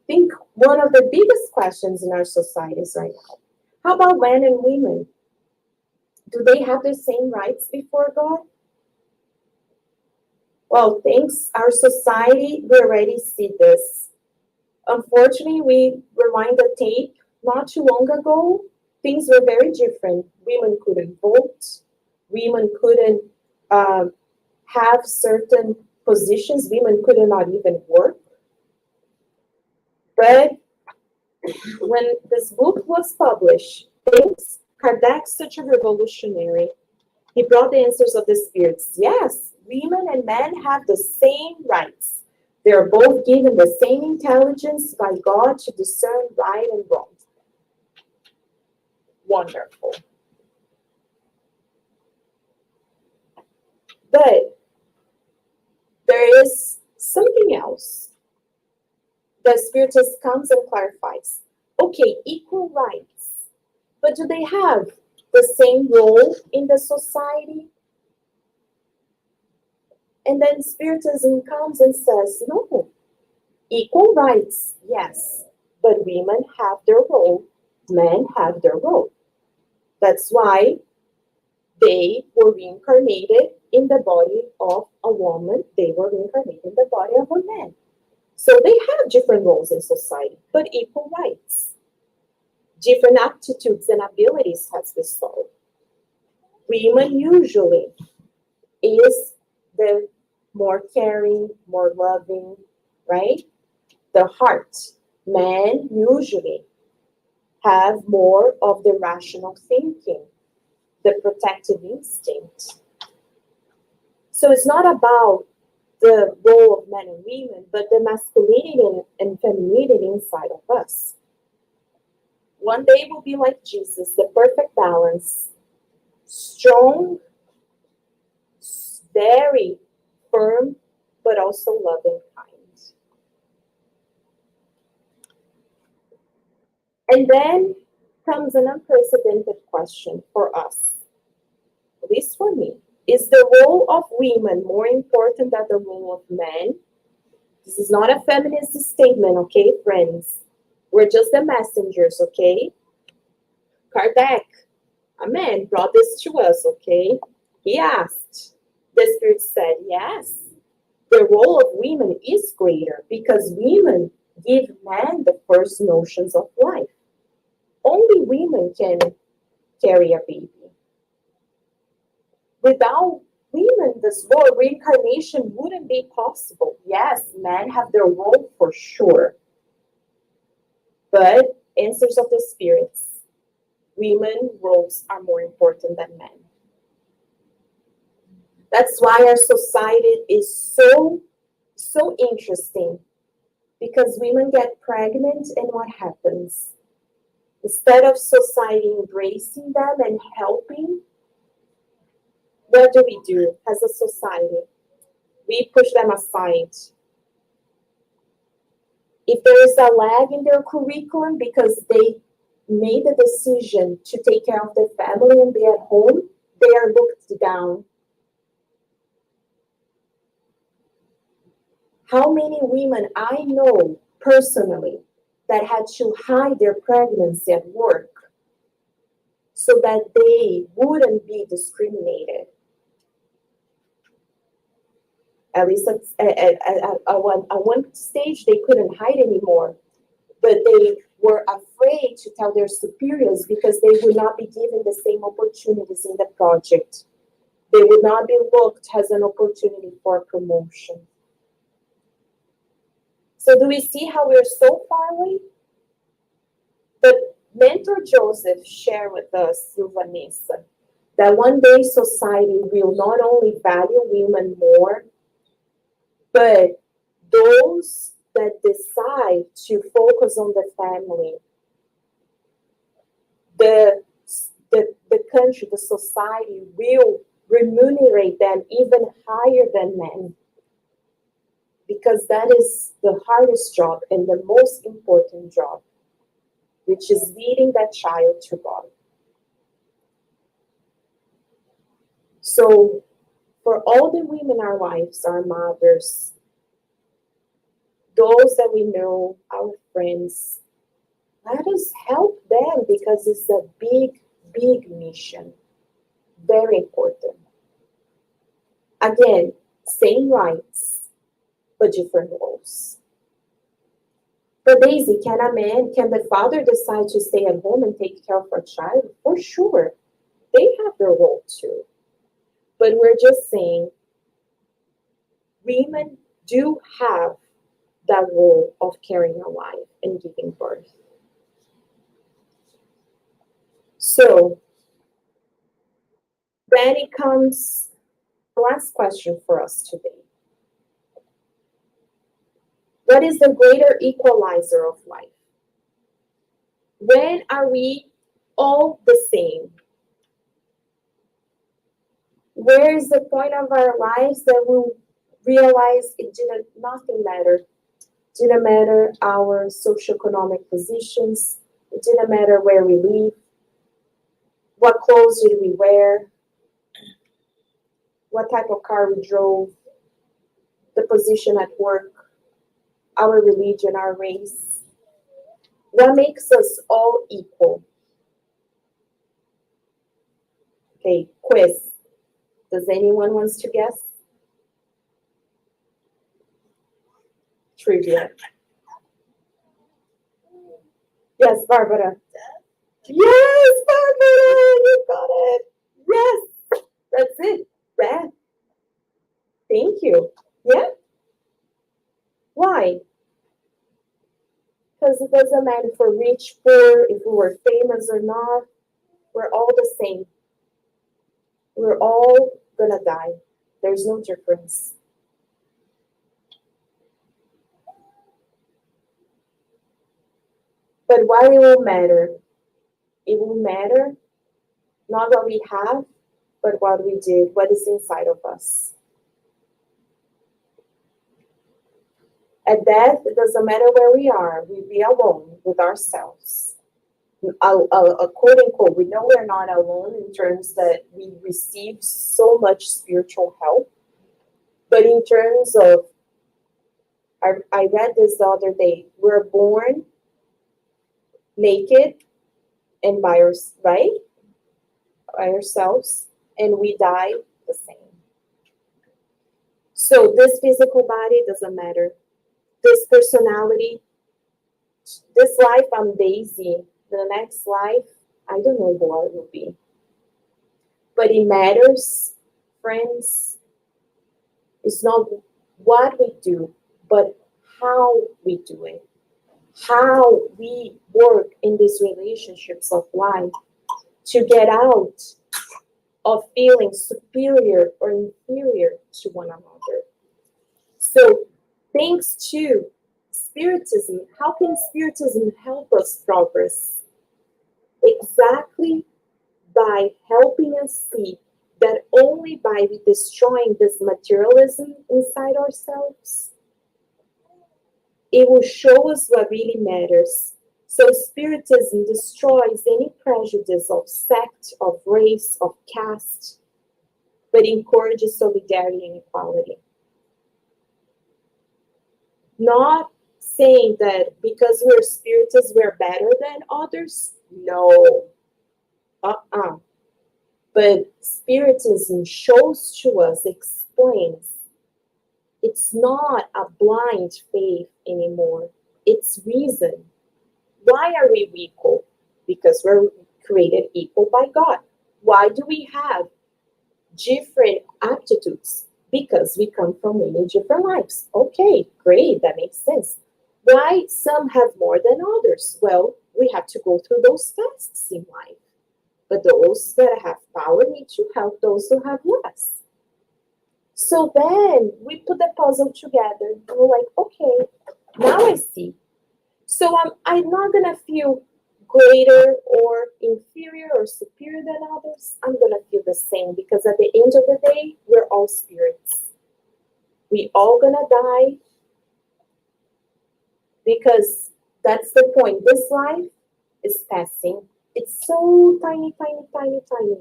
think one of the biggest questions in our societies right now. How about men and women? Do they have the same rights before God? Well, thanks our society, we already see this. Unfortunately, we rewind the tape not too long ago. Things were very different. Women couldn't vote. Women couldn't have certain positions. Women could not even work. But when this book was published, thanks Kardec, such a revolutionary, he brought the answers of the spirits. Yes, women and men have the same rights. They are both given the same intelligence by God to discern right and wrong. Wonderful. But there is something else. The Spiritist comes and clarifies. Okay, equal rights. But do they have the same role in the society? And then Spiritism comes and says, no, equal rights, yes, but women have their role, men have their role. That's why they were reincarnated in the body of a woman, they were reincarnated in the body of a man. So they have different roles in society, but equal rights. Different aptitudes and abilities has bestowed. Women usually is the more caring, more loving, right? The heart. Men usually have more of the rational thinking, the protective instinct. So it's not about the role of men and women, but the masculinity and femininity inside of us. One day we'll be like Jesus, the perfect balance. Strong, very firm, but also loving, kind. And then comes an unprecedented question for us, at least for me. Is the role of women more important than the role of men? This is not a feminist statement, okay, friends? We're just the messengers, okay? Kardec, a man, brought this to us, okay? He asked. The Spirit said, yes, the role of women is greater because women give men the first notions of life. Only women can carry a baby. Without women, this role of reincarnation wouldn't be possible. Yes, men have their role for sure. But answers of the spirits, women roles are more important than men. That's why our society is so interesting. Because women get pregnant and what happens? Instead of society embracing them and helping, what do as a society? We push them aside. If there is a lag in their curriculum because they made the decision to take care of their family and be at home, they are looked down. How many women I know personally that had to hide their pregnancy at work so that they wouldn't be discriminated. At least at one stage, they couldn't hide anymore, but they were afraid to tell their superiors because they would not be given the same opportunities in the project. They would not be looked as an opportunity for promotion. So do we see how we're so far away? But Mentor Joseph shared with us through Vanessa that one day society will not only value women more, but those that decide to focus on the family, the country, the society will remunerate them even higher than men. Because that is the hardest job and the most important job, which is leading that child to God. So, for all the women in our lives, our mothers, those that we know, our friends, let us help them because it's a big, big mission. Very important. Again, same rights, but different roles. For Daisy, can the father decide to stay at home and take care of a child? For sure. They have their role too. But we're just saying, women do have that role of carrying a life and giving birth. So, then it comes the last question for us today. What is the greater equalizer of life? When are we all the same? Where is the point of our lives that we'll realize nothing mattered? Didn't matter our socioeconomic positions. It didn't matter where we live. What clothes did we wear? What type of car we drove? The position at work, our religion, our race. What makes us all equal? Okay, quiz. Does anyone wants to guess? Trivia. Yes, Barbara. Yes, Barbara, you got it. Yes, that's it. That. Thank you. Yeah? Why? Because it doesn't matter if we're rich, poor, if we were famous or not. We're all the same. We're all gonna die. There's no difference. But why it will matter? It will matter not what we have, but what we did, what is inside of us. At death, it doesn't matter where we are. We'll be alone with ourselves. Quote unquote, we know we're not alone in terms that we receive so much spiritual help. But in terms of, I read this the other day, we're born naked and by ourselves, and we die the same. So this physical body doesn't matter. This personality, this life I'm Daisy, the next life, I don't know who I will be. But it matters, friends. It's not what we do, but how we do it. How we work in these relationships of life to get out of feeling superior or inferior to one another. So, thanks to Spiritism, how can Spiritism help us progress? Exactly by helping us see that only by destroying this materialism inside ourselves, it will show us what really matters. So Spiritism destroys any prejudice of sect, of race, of caste, but encourages solidarity and equality. Not saying that because we're Spiritists, we're better than others. No. But Spiritism shows to us, explains, it's not a blind faith anymore. It's reason. Why are we equal? Because we're created equal by God. Why do we have different aptitudes? Because we come from many different lives. Okay, great, that makes sense. Why some have more than others? Well, we have to go through those tests in life. But those that have power need to help those who have less. So then we put the puzzle together. And we're like, okay, now I see. So I'm not going to feel greater or inferior or superior than others. I'm going to feel the same because at the end of the day, we're all spirits. We all going to die because that's the point. This life is passing. It's so tiny, tiny, tiny, tiny.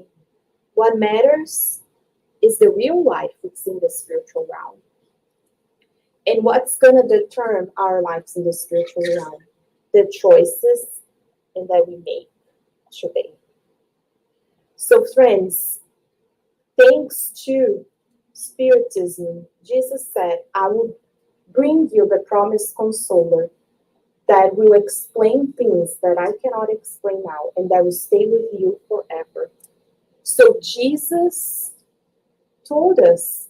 What matters is the real life that's in the spiritual realm. And what's going to determine our lives in the spiritual realm? The choices and that we make today. So friends, thanks to Spiritism, Jesus said, I will bring you the promised consoler that will explain things that I cannot explain now and that will stay with you forever. So Jesus told us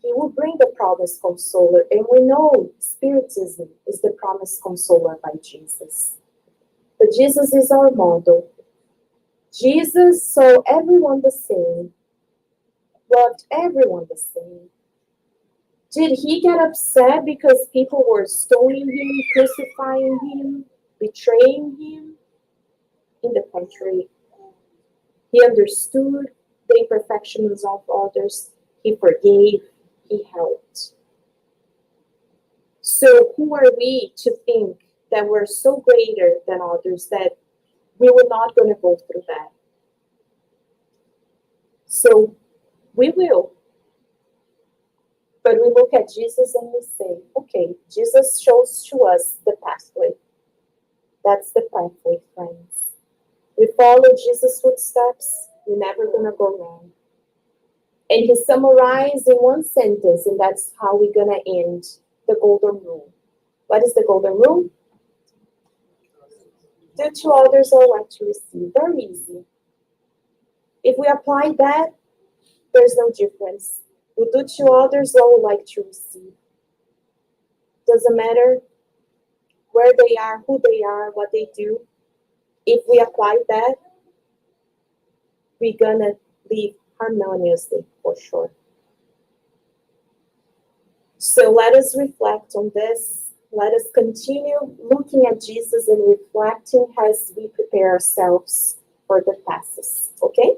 he will bring the promised consoler, and we know Spiritism is the promised consoler by Jesus. But Jesus is our model. Jesus saw everyone the same, loved everyone the same. Did he get upset because people were stoning him, crucifying him, betraying him? In the contrary, he understood the imperfections of others. He forgave. He helped. So who are we to think that we're so greater than others that we were not going to go through that? So we will. But we look at Jesus and we say, okay, Jesus shows to us the pathway. That's the pathway, friends. We follow Jesus' footsteps, we're never going to go wrong. And he summarized in one sentence, and that's how we're going to end the golden rule. What is the golden rule? Do to others what I like to receive. Very easy. If we apply that, there's no difference. We do to others what we like to receive. Doesn't matter where they are, who they are, what they do. If we apply that, we're gonna live harmoniously for sure. So let us reflect on this. Let us continue looking at Jesus and reflecting as we prepare ourselves for the passes. Okay?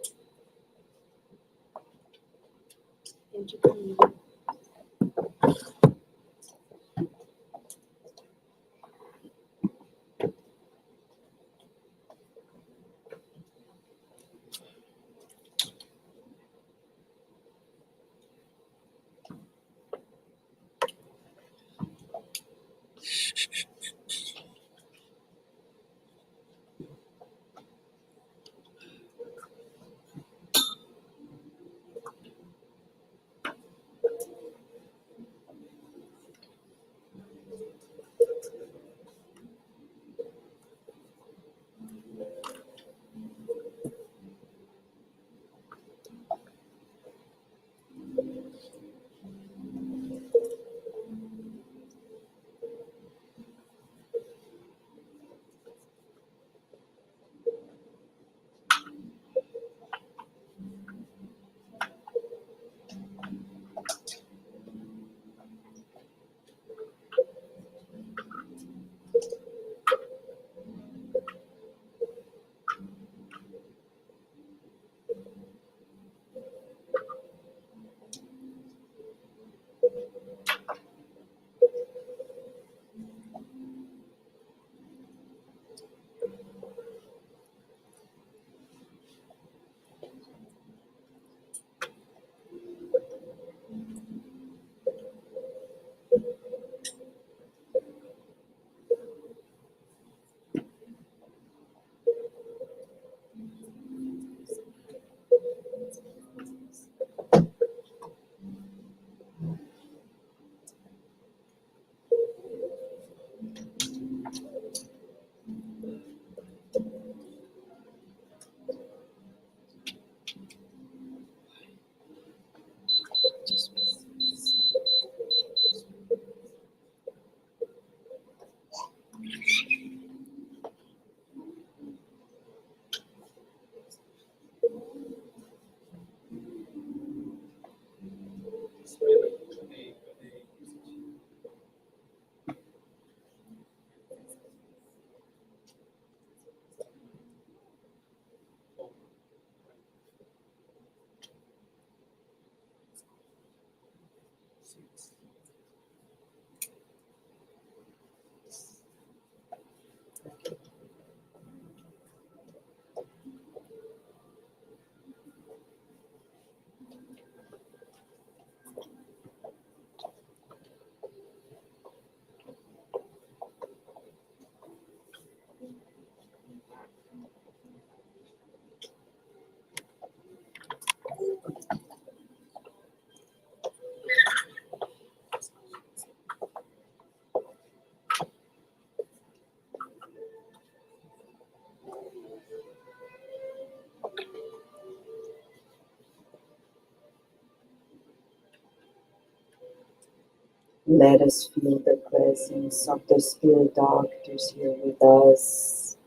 Let us feel the presence of the spirit doctors here with us.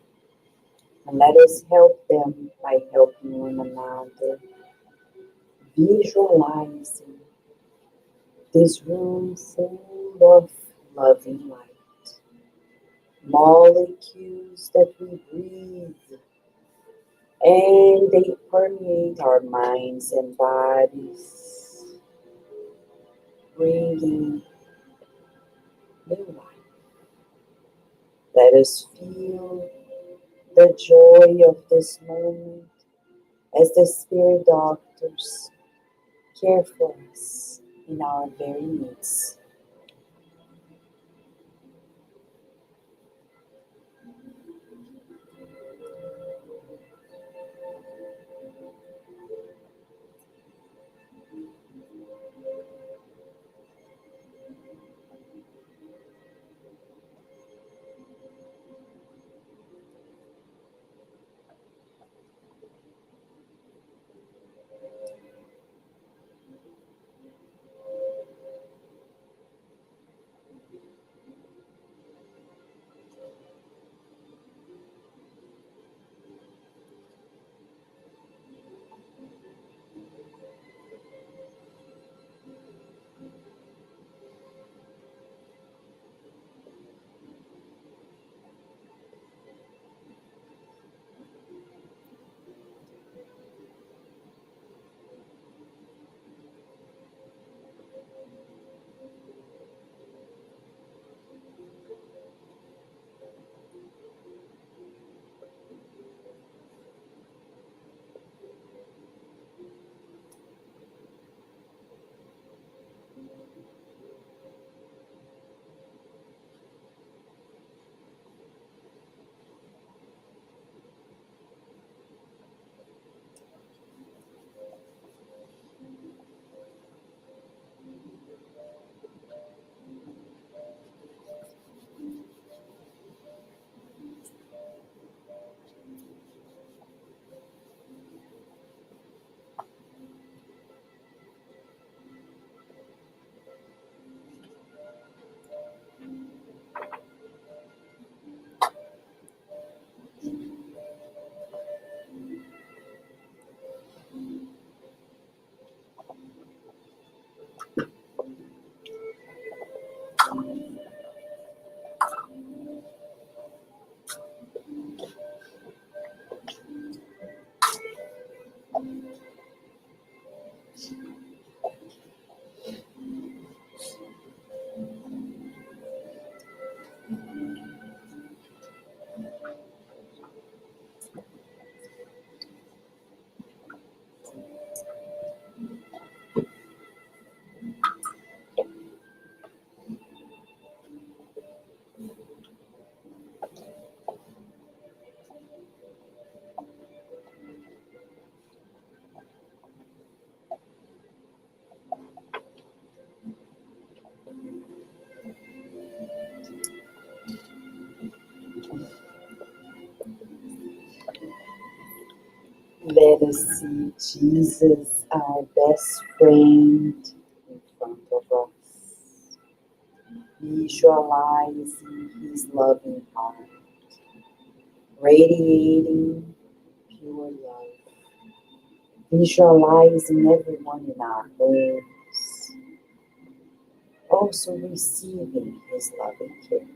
And let us help them by helping one another, visualizing this room full of loving light, molecules that we breathe, and they permeate our minds and bodies, bringing new life. Let us feel the joy of this moment as the spirit doctors care for us in our very needs. Let us see Jesus, our best friend, visualizing His loving heart, radiating pure love, visualizing everyone in our homes, also receiving His loving care.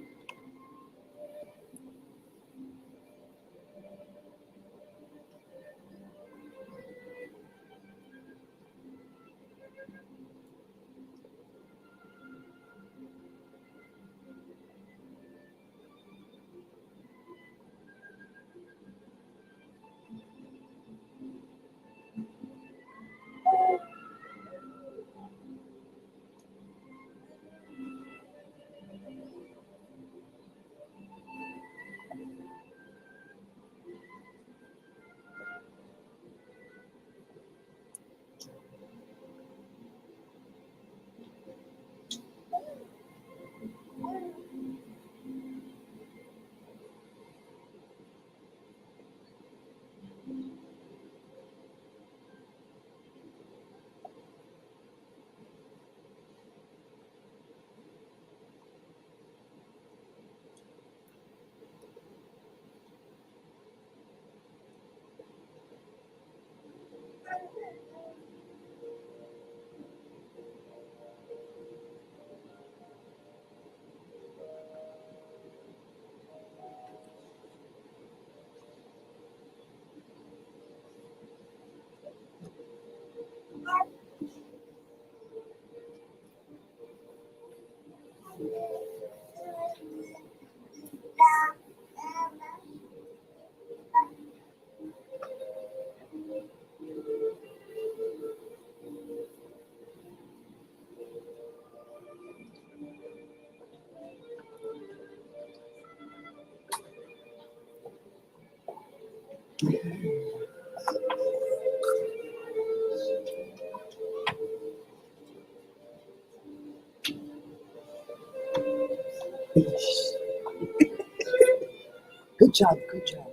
Good job, good job.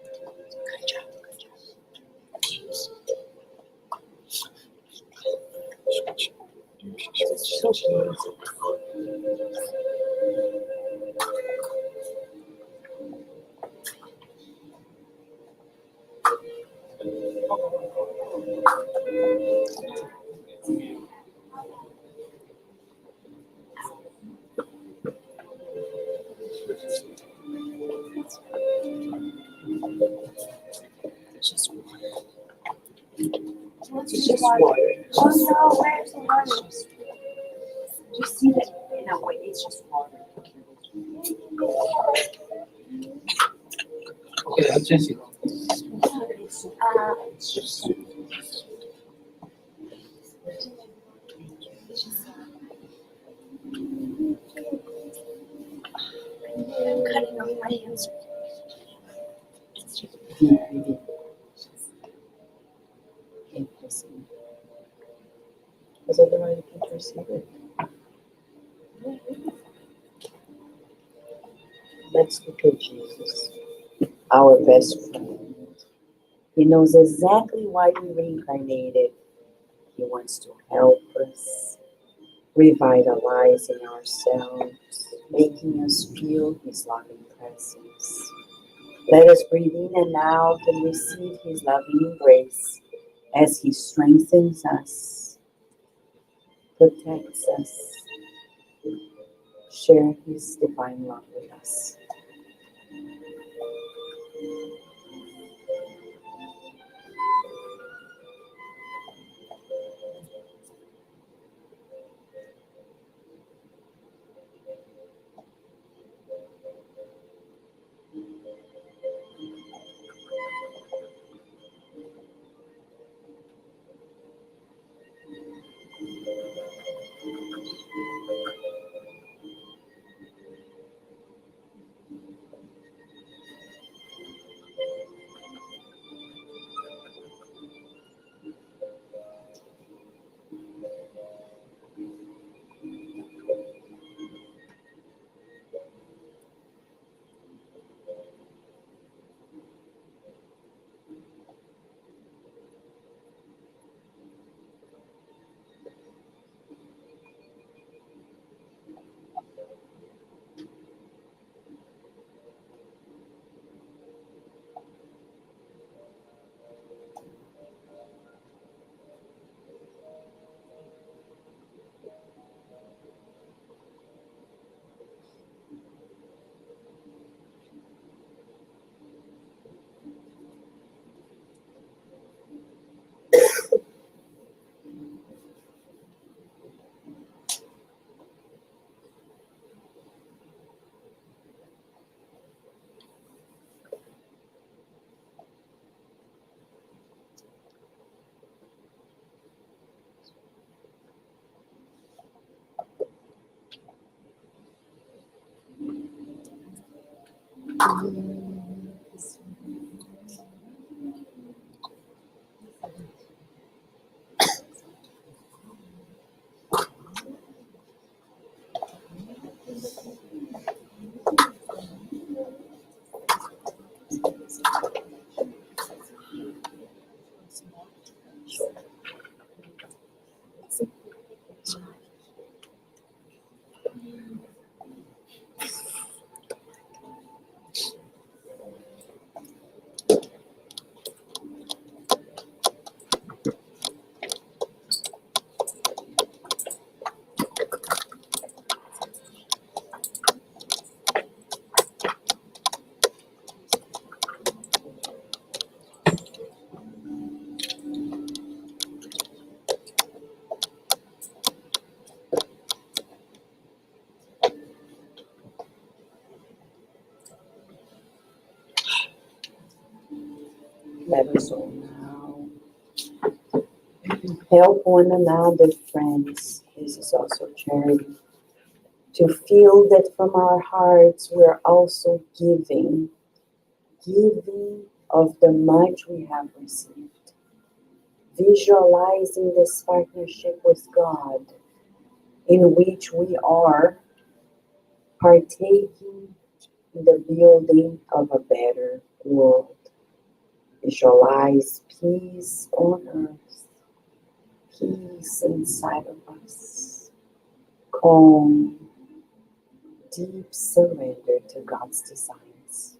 Good job, good job. It's so beautiful. Just water. It's just water. Oh no, where's the water? Just see that. No, wait, it's just water. Okay, I'm changing. It's just. I'm cutting off my hands. Deep breathing. Can't perceive. Because otherwise you can't perceive it. Let's look at Jesus, our best friend. He knows exactly why we reincarnated. He wants to help us, revitalizing ourselves, making us feel His loving presence. Let us breathe in and out and receive His loving embrace as He strengthens us, protects us, share His divine love with us. Let us all now help one another, friends. This is also charity. To feel that from our hearts we are also giving of the much we have received. Visualizing this partnership with God in which we are partaking in the building of a better world. Visualize peace on earth, peace inside of us, calm, deep surrender to God's designs.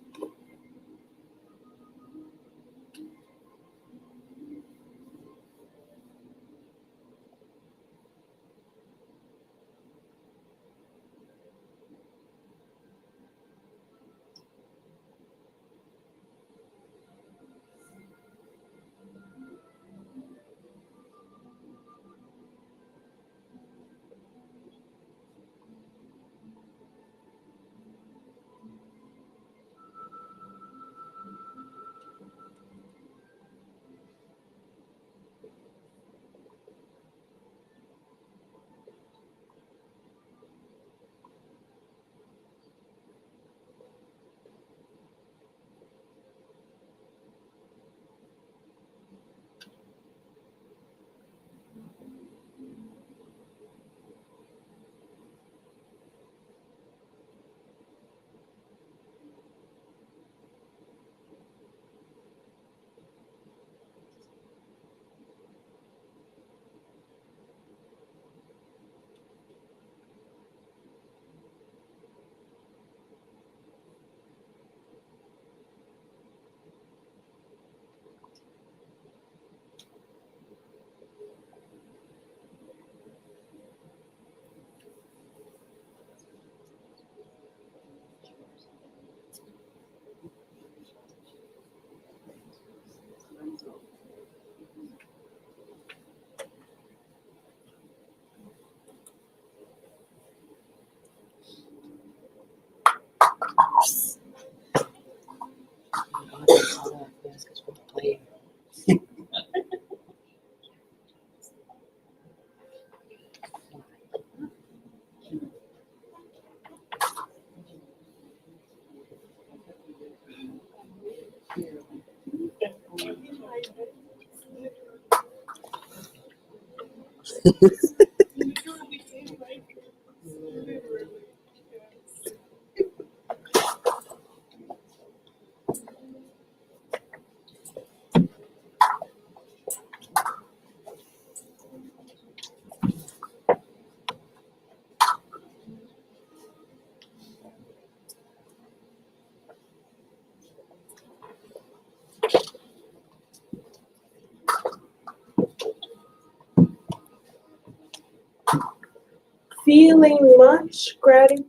Feeling much gratitude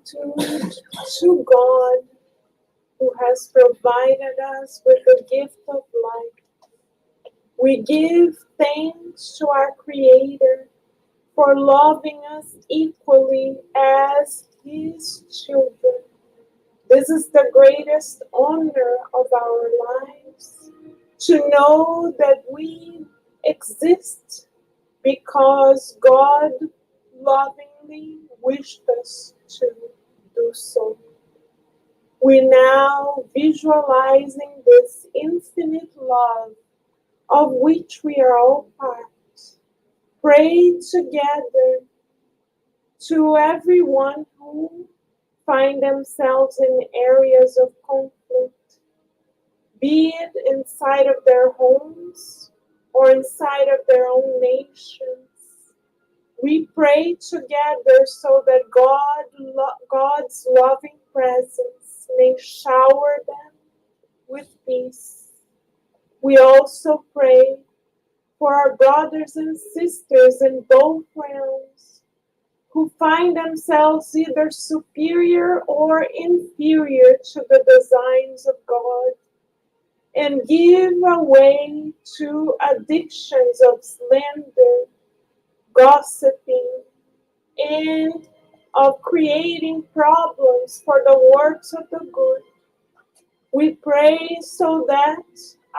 to God who has provided us with the gift of life. We give thanks to our Creator for loving us equally as His children. This is the greatest honor of our lives, to know that we exist because God lovingly wished us to do so. We now visualizing this infinite love of which we are all part. Pray together to everyone who find themselves in areas of conflict, be it inside of their homes or inside of their own nations. We pray together so that God's loving presence may shower them with peace. We also pray for our brothers and sisters in both realms who find themselves either superior or inferior to the designs of God and give away to addictions of slander, gossiping, and of creating problems for the works of the good. We pray so that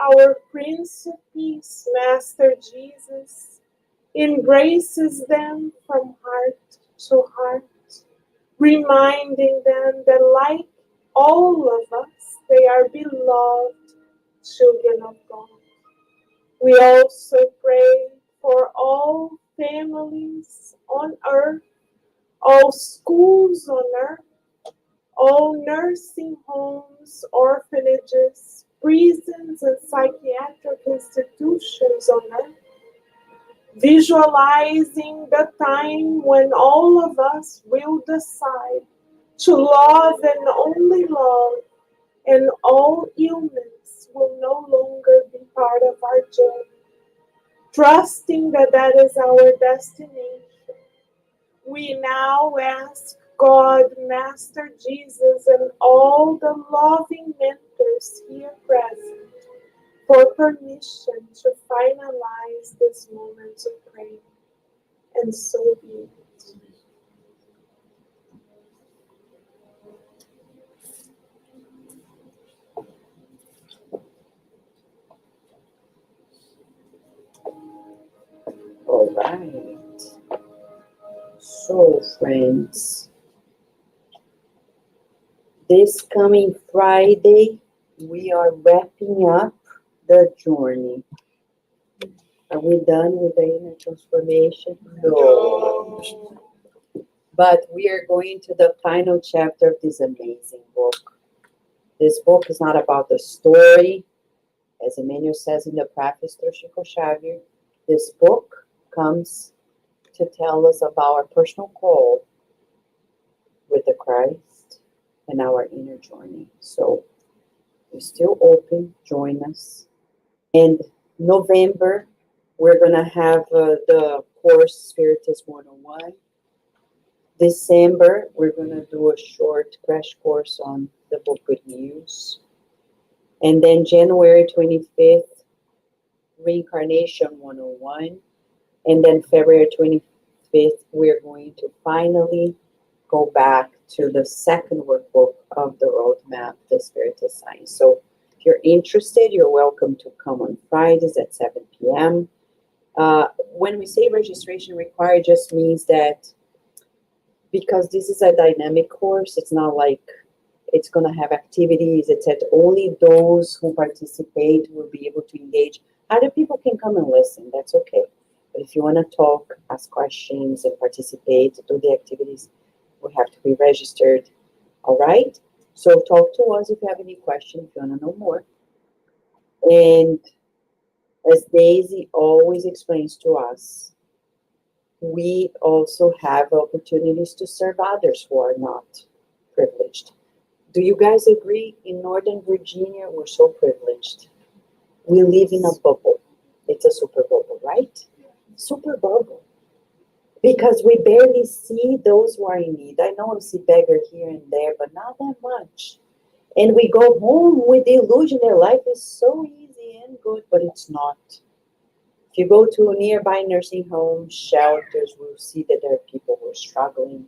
our Prince of Peace, Master Jesus, embraces them from heart to heart, reminding them that like all of us, they are beloved children of God. We also pray for all families on earth, all schools on earth, all nursing homes, orphanages, prisons, and psychiatric institutions on earth, visualizing the time when all of us will decide to love and only love, and all illness will no longer be part of our journey. Trusting that that is our destination, we now ask God, Master Jesus, and all the loving mentors here present for permission to finalize this moment of prayer. And so be it. All right. So, friends, this coming Friday, we are wrapping up the journey. Are we done with the inner transformation? No. But we are going to the final chapter of this amazing book. This book is not about the story, as Emmanuel says in the preface to Chico Xavier. This book comes to tell us about our personal call with the Christ and our inner journey. So we're still open. Join us. And November, we're going to have the course Spiritus 101. December, we're going to do a short crash course on the book Good News. And then January 25th, Reincarnation 101. And then February 25th, we're going to finally go back to the second workbook of the roadmap, the Spiritus Science. So if you're interested, you're welcome to come on Fridays at 7 p.m. When we say registration required, just means that because this is a dynamic course, it's not like it's going to have activities. It's that only those who participate will be able to engage. Other people can come and listen. That's okay. But if you want to talk, ask questions, and participate, do the activities, we have to be registered. All right? So talk to us if you have any questions, if you want to know more. And as Daisy always explains to us, we also have opportunities to serve others who are not privileged. Do you guys agree? In Northern Virginia, we're so privileged. We live in a bubble. It's a super bubble, right? Super bubble. Because we barely see those who are in need. I know we see beggar here and there, but not that much. And we go home with the illusion that life is so easy and good, but it's not. If you go to nearby nursing homes, shelters, we'll see that there are people who are struggling.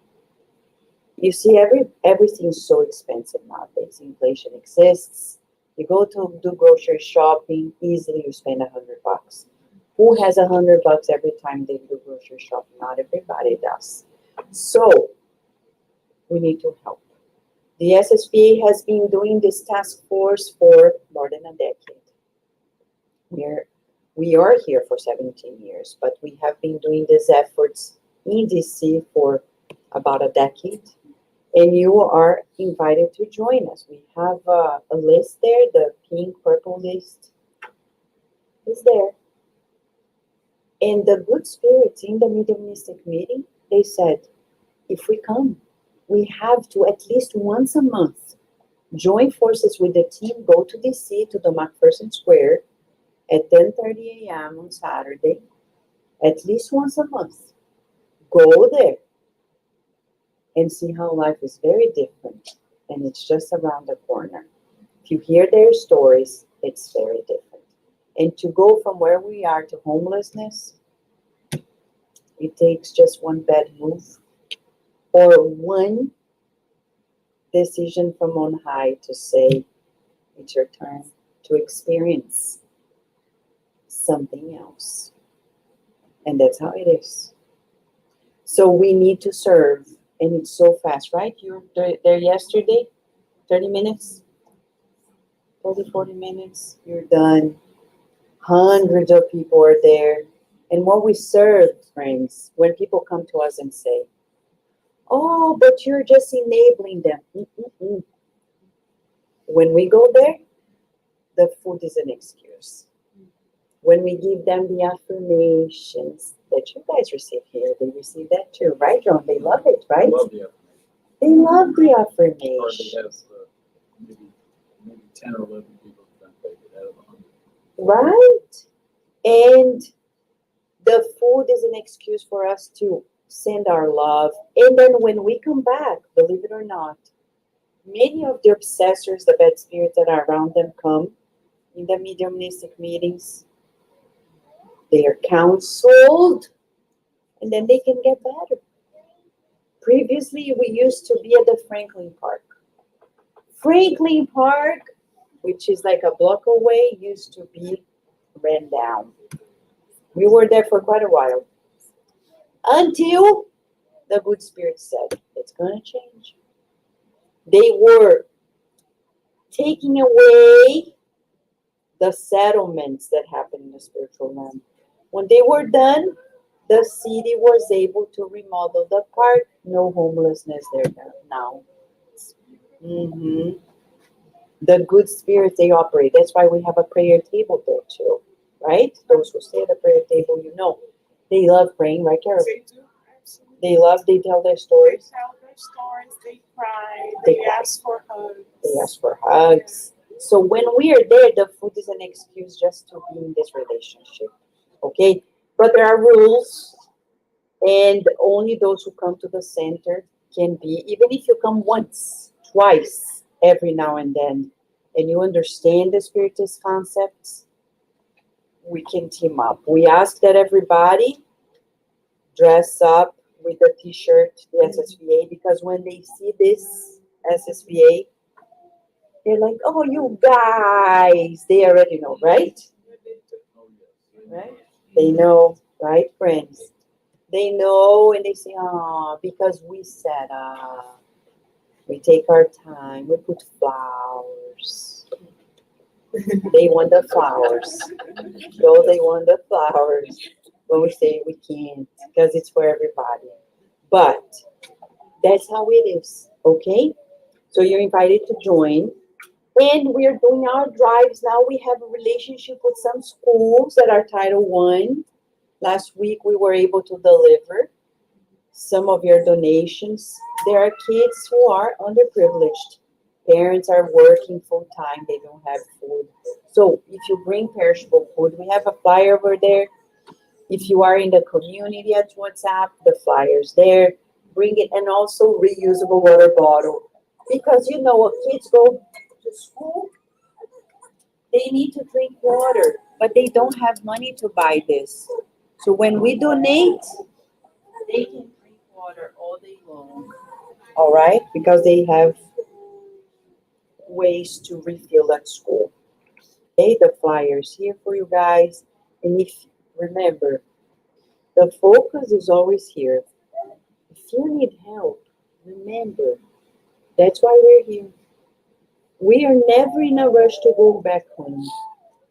You see, everything's so expensive nowadays. Inflation exists. You go to do grocery shopping, easily you spend $100. Who has $100 every time they do grocery shopping? Not everybody does. So we need to help. The SSVA has been doing this task force for more than a decade. We are here for 17 years, but we have been doing these efforts in DC for about a decade, and you are invited to join us. We have a list there, the pink, purple list is there. And the good spirits in the mediumistic meeting, they said, if we come, we have to at least once a month join forces with the team, go to DC, to the McPherson Square at 10:30 a.m. on Saturday, at least once a month. Go there and see how life is very different, and it's just around the corner. If you hear their stories, it's very different. And to go from where we are to homelessness, it takes just one bad move or one decision from on high to say, it's your turn to experience something else. And that's how it is. So we need to serve, and it's so fast, right? You were there yesterday, 30 minutes, 30, 40 minutes, you're done. Hundreds of people are there. And what we serve, friends, when people come to us and say, oh, but you're just enabling them. Mm-mm-mm. When we go there, the food is an excuse. When we give them the affirmations that you guys receive here, they receive that too, right, John? They love it, right? Love the affirmation. They love the Hardly affirmation, has maybe 10 or 11 people who don't take it out of 100. right? And the food is an excuse for us to send our love. And then when we come back, believe it or not, many of the obsessors, the bad spirits that are around them come in the mediumistic meetings. They are counseled, and then they can get better. Previously, we used to be at the Franklin Park. Franklin Park, which is like a block away, used to be ran down. We were there for quite a while. Until the good spirit said, it's going to change. They were taking away the settlements that happened in the spiritual realm. When they were done, the city was able to remodel the park. No homelessness there now. Mhm. The good spirits, they operate. That's why we have a prayer table there too, right? Those who stay at the prayer table, you know. They love praying, right, Carol? They do, absolutely. They tell their They stories. tell their stories, they cry, They they cry. ask for hugs. They ask for hugs. So when we are there, the food is an excuse just to be in this relationship. Okay? But there are rules, and only those who come to the center can be, even if you come once, twice, every now and then, and you understand the spiritist concepts, we can team up. We ask that everybody dress up with a t-shirt, the SSVA, because when they see this SSVA, they're like, oh, you guys, they already know, right? Oh, yes. Right? They know, right, friends? They know, and they say, oh, because we said, we take our time, we put flowers. They want the flowers. So they want the flowers. When we say we can't, because it's for everybody. But that's how it is, okay? So you're invited to join. And we're doing our drives now. We have a relationship with some schools that are Title I. Last week, we were able to deliver some of your donations. There are kids who are underprivileged. Parents are working full time. They don't have food. So if you bring perishable food, we have a flyer over there. If you are in the community at WhatsApp, the flyer's there. Bring it, and also reusable water bottle. Because you know, when kids go to school, they need to drink water, but they don't have money to buy this. So when we donate, they can drink water all day long. All right? Because they have ways to refill at school. Okay, the flyer's here for you guys. And if remember, the focus is always here. If you need help, remember That's why we're here. We are never in a rush to go back home.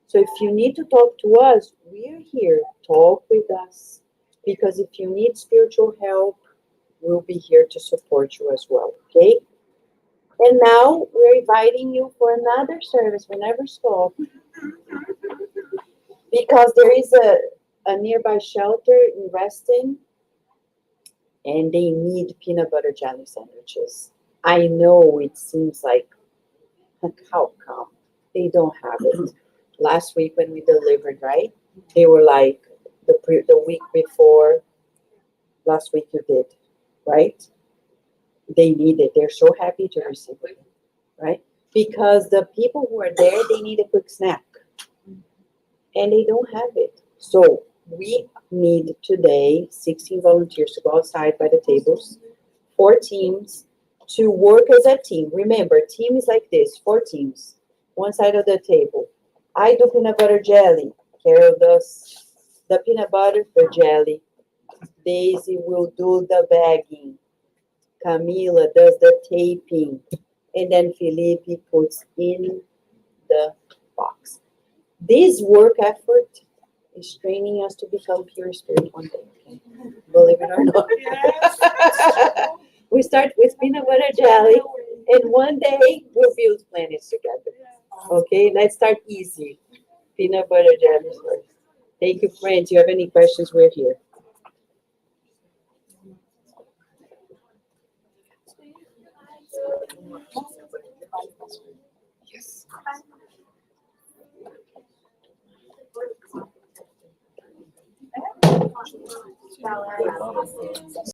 So if you need to talk to us, we are here. Talk with us. Because if you need spiritual help, we'll be here to support you as well. Okay? And now we're inviting you for another service. We never stop. Because there is a nearby shelter in Reston, and they need peanut butter jelly sandwiches. I know it seems like how come they don't have it? Last week when we delivered, right? They were like the week before. Last week you did, right? They need it. They're so happy to receive it, right? Because the people who are there, they need a quick snack, and they don't have it. So we need today 16 volunteers to go outside by the tables, 4 teams to work as a team. Remember, team is like this, 4 teams, one side of the table. I do peanut butter jelly. Carol does the peanut butter, the jelly. Daisy will do the bagging. Camila does the taping. And then Felipe puts in the box. This work effort is training us to become pure spirit one day. Okay? Believe it or not. Yes. We start with peanut butter jelly, and one day we'll build planets together. Okay, let's start easy. Peanut butter jelly first. Thank you, friends. You have any questions? We're here. Yes. There's a lot of,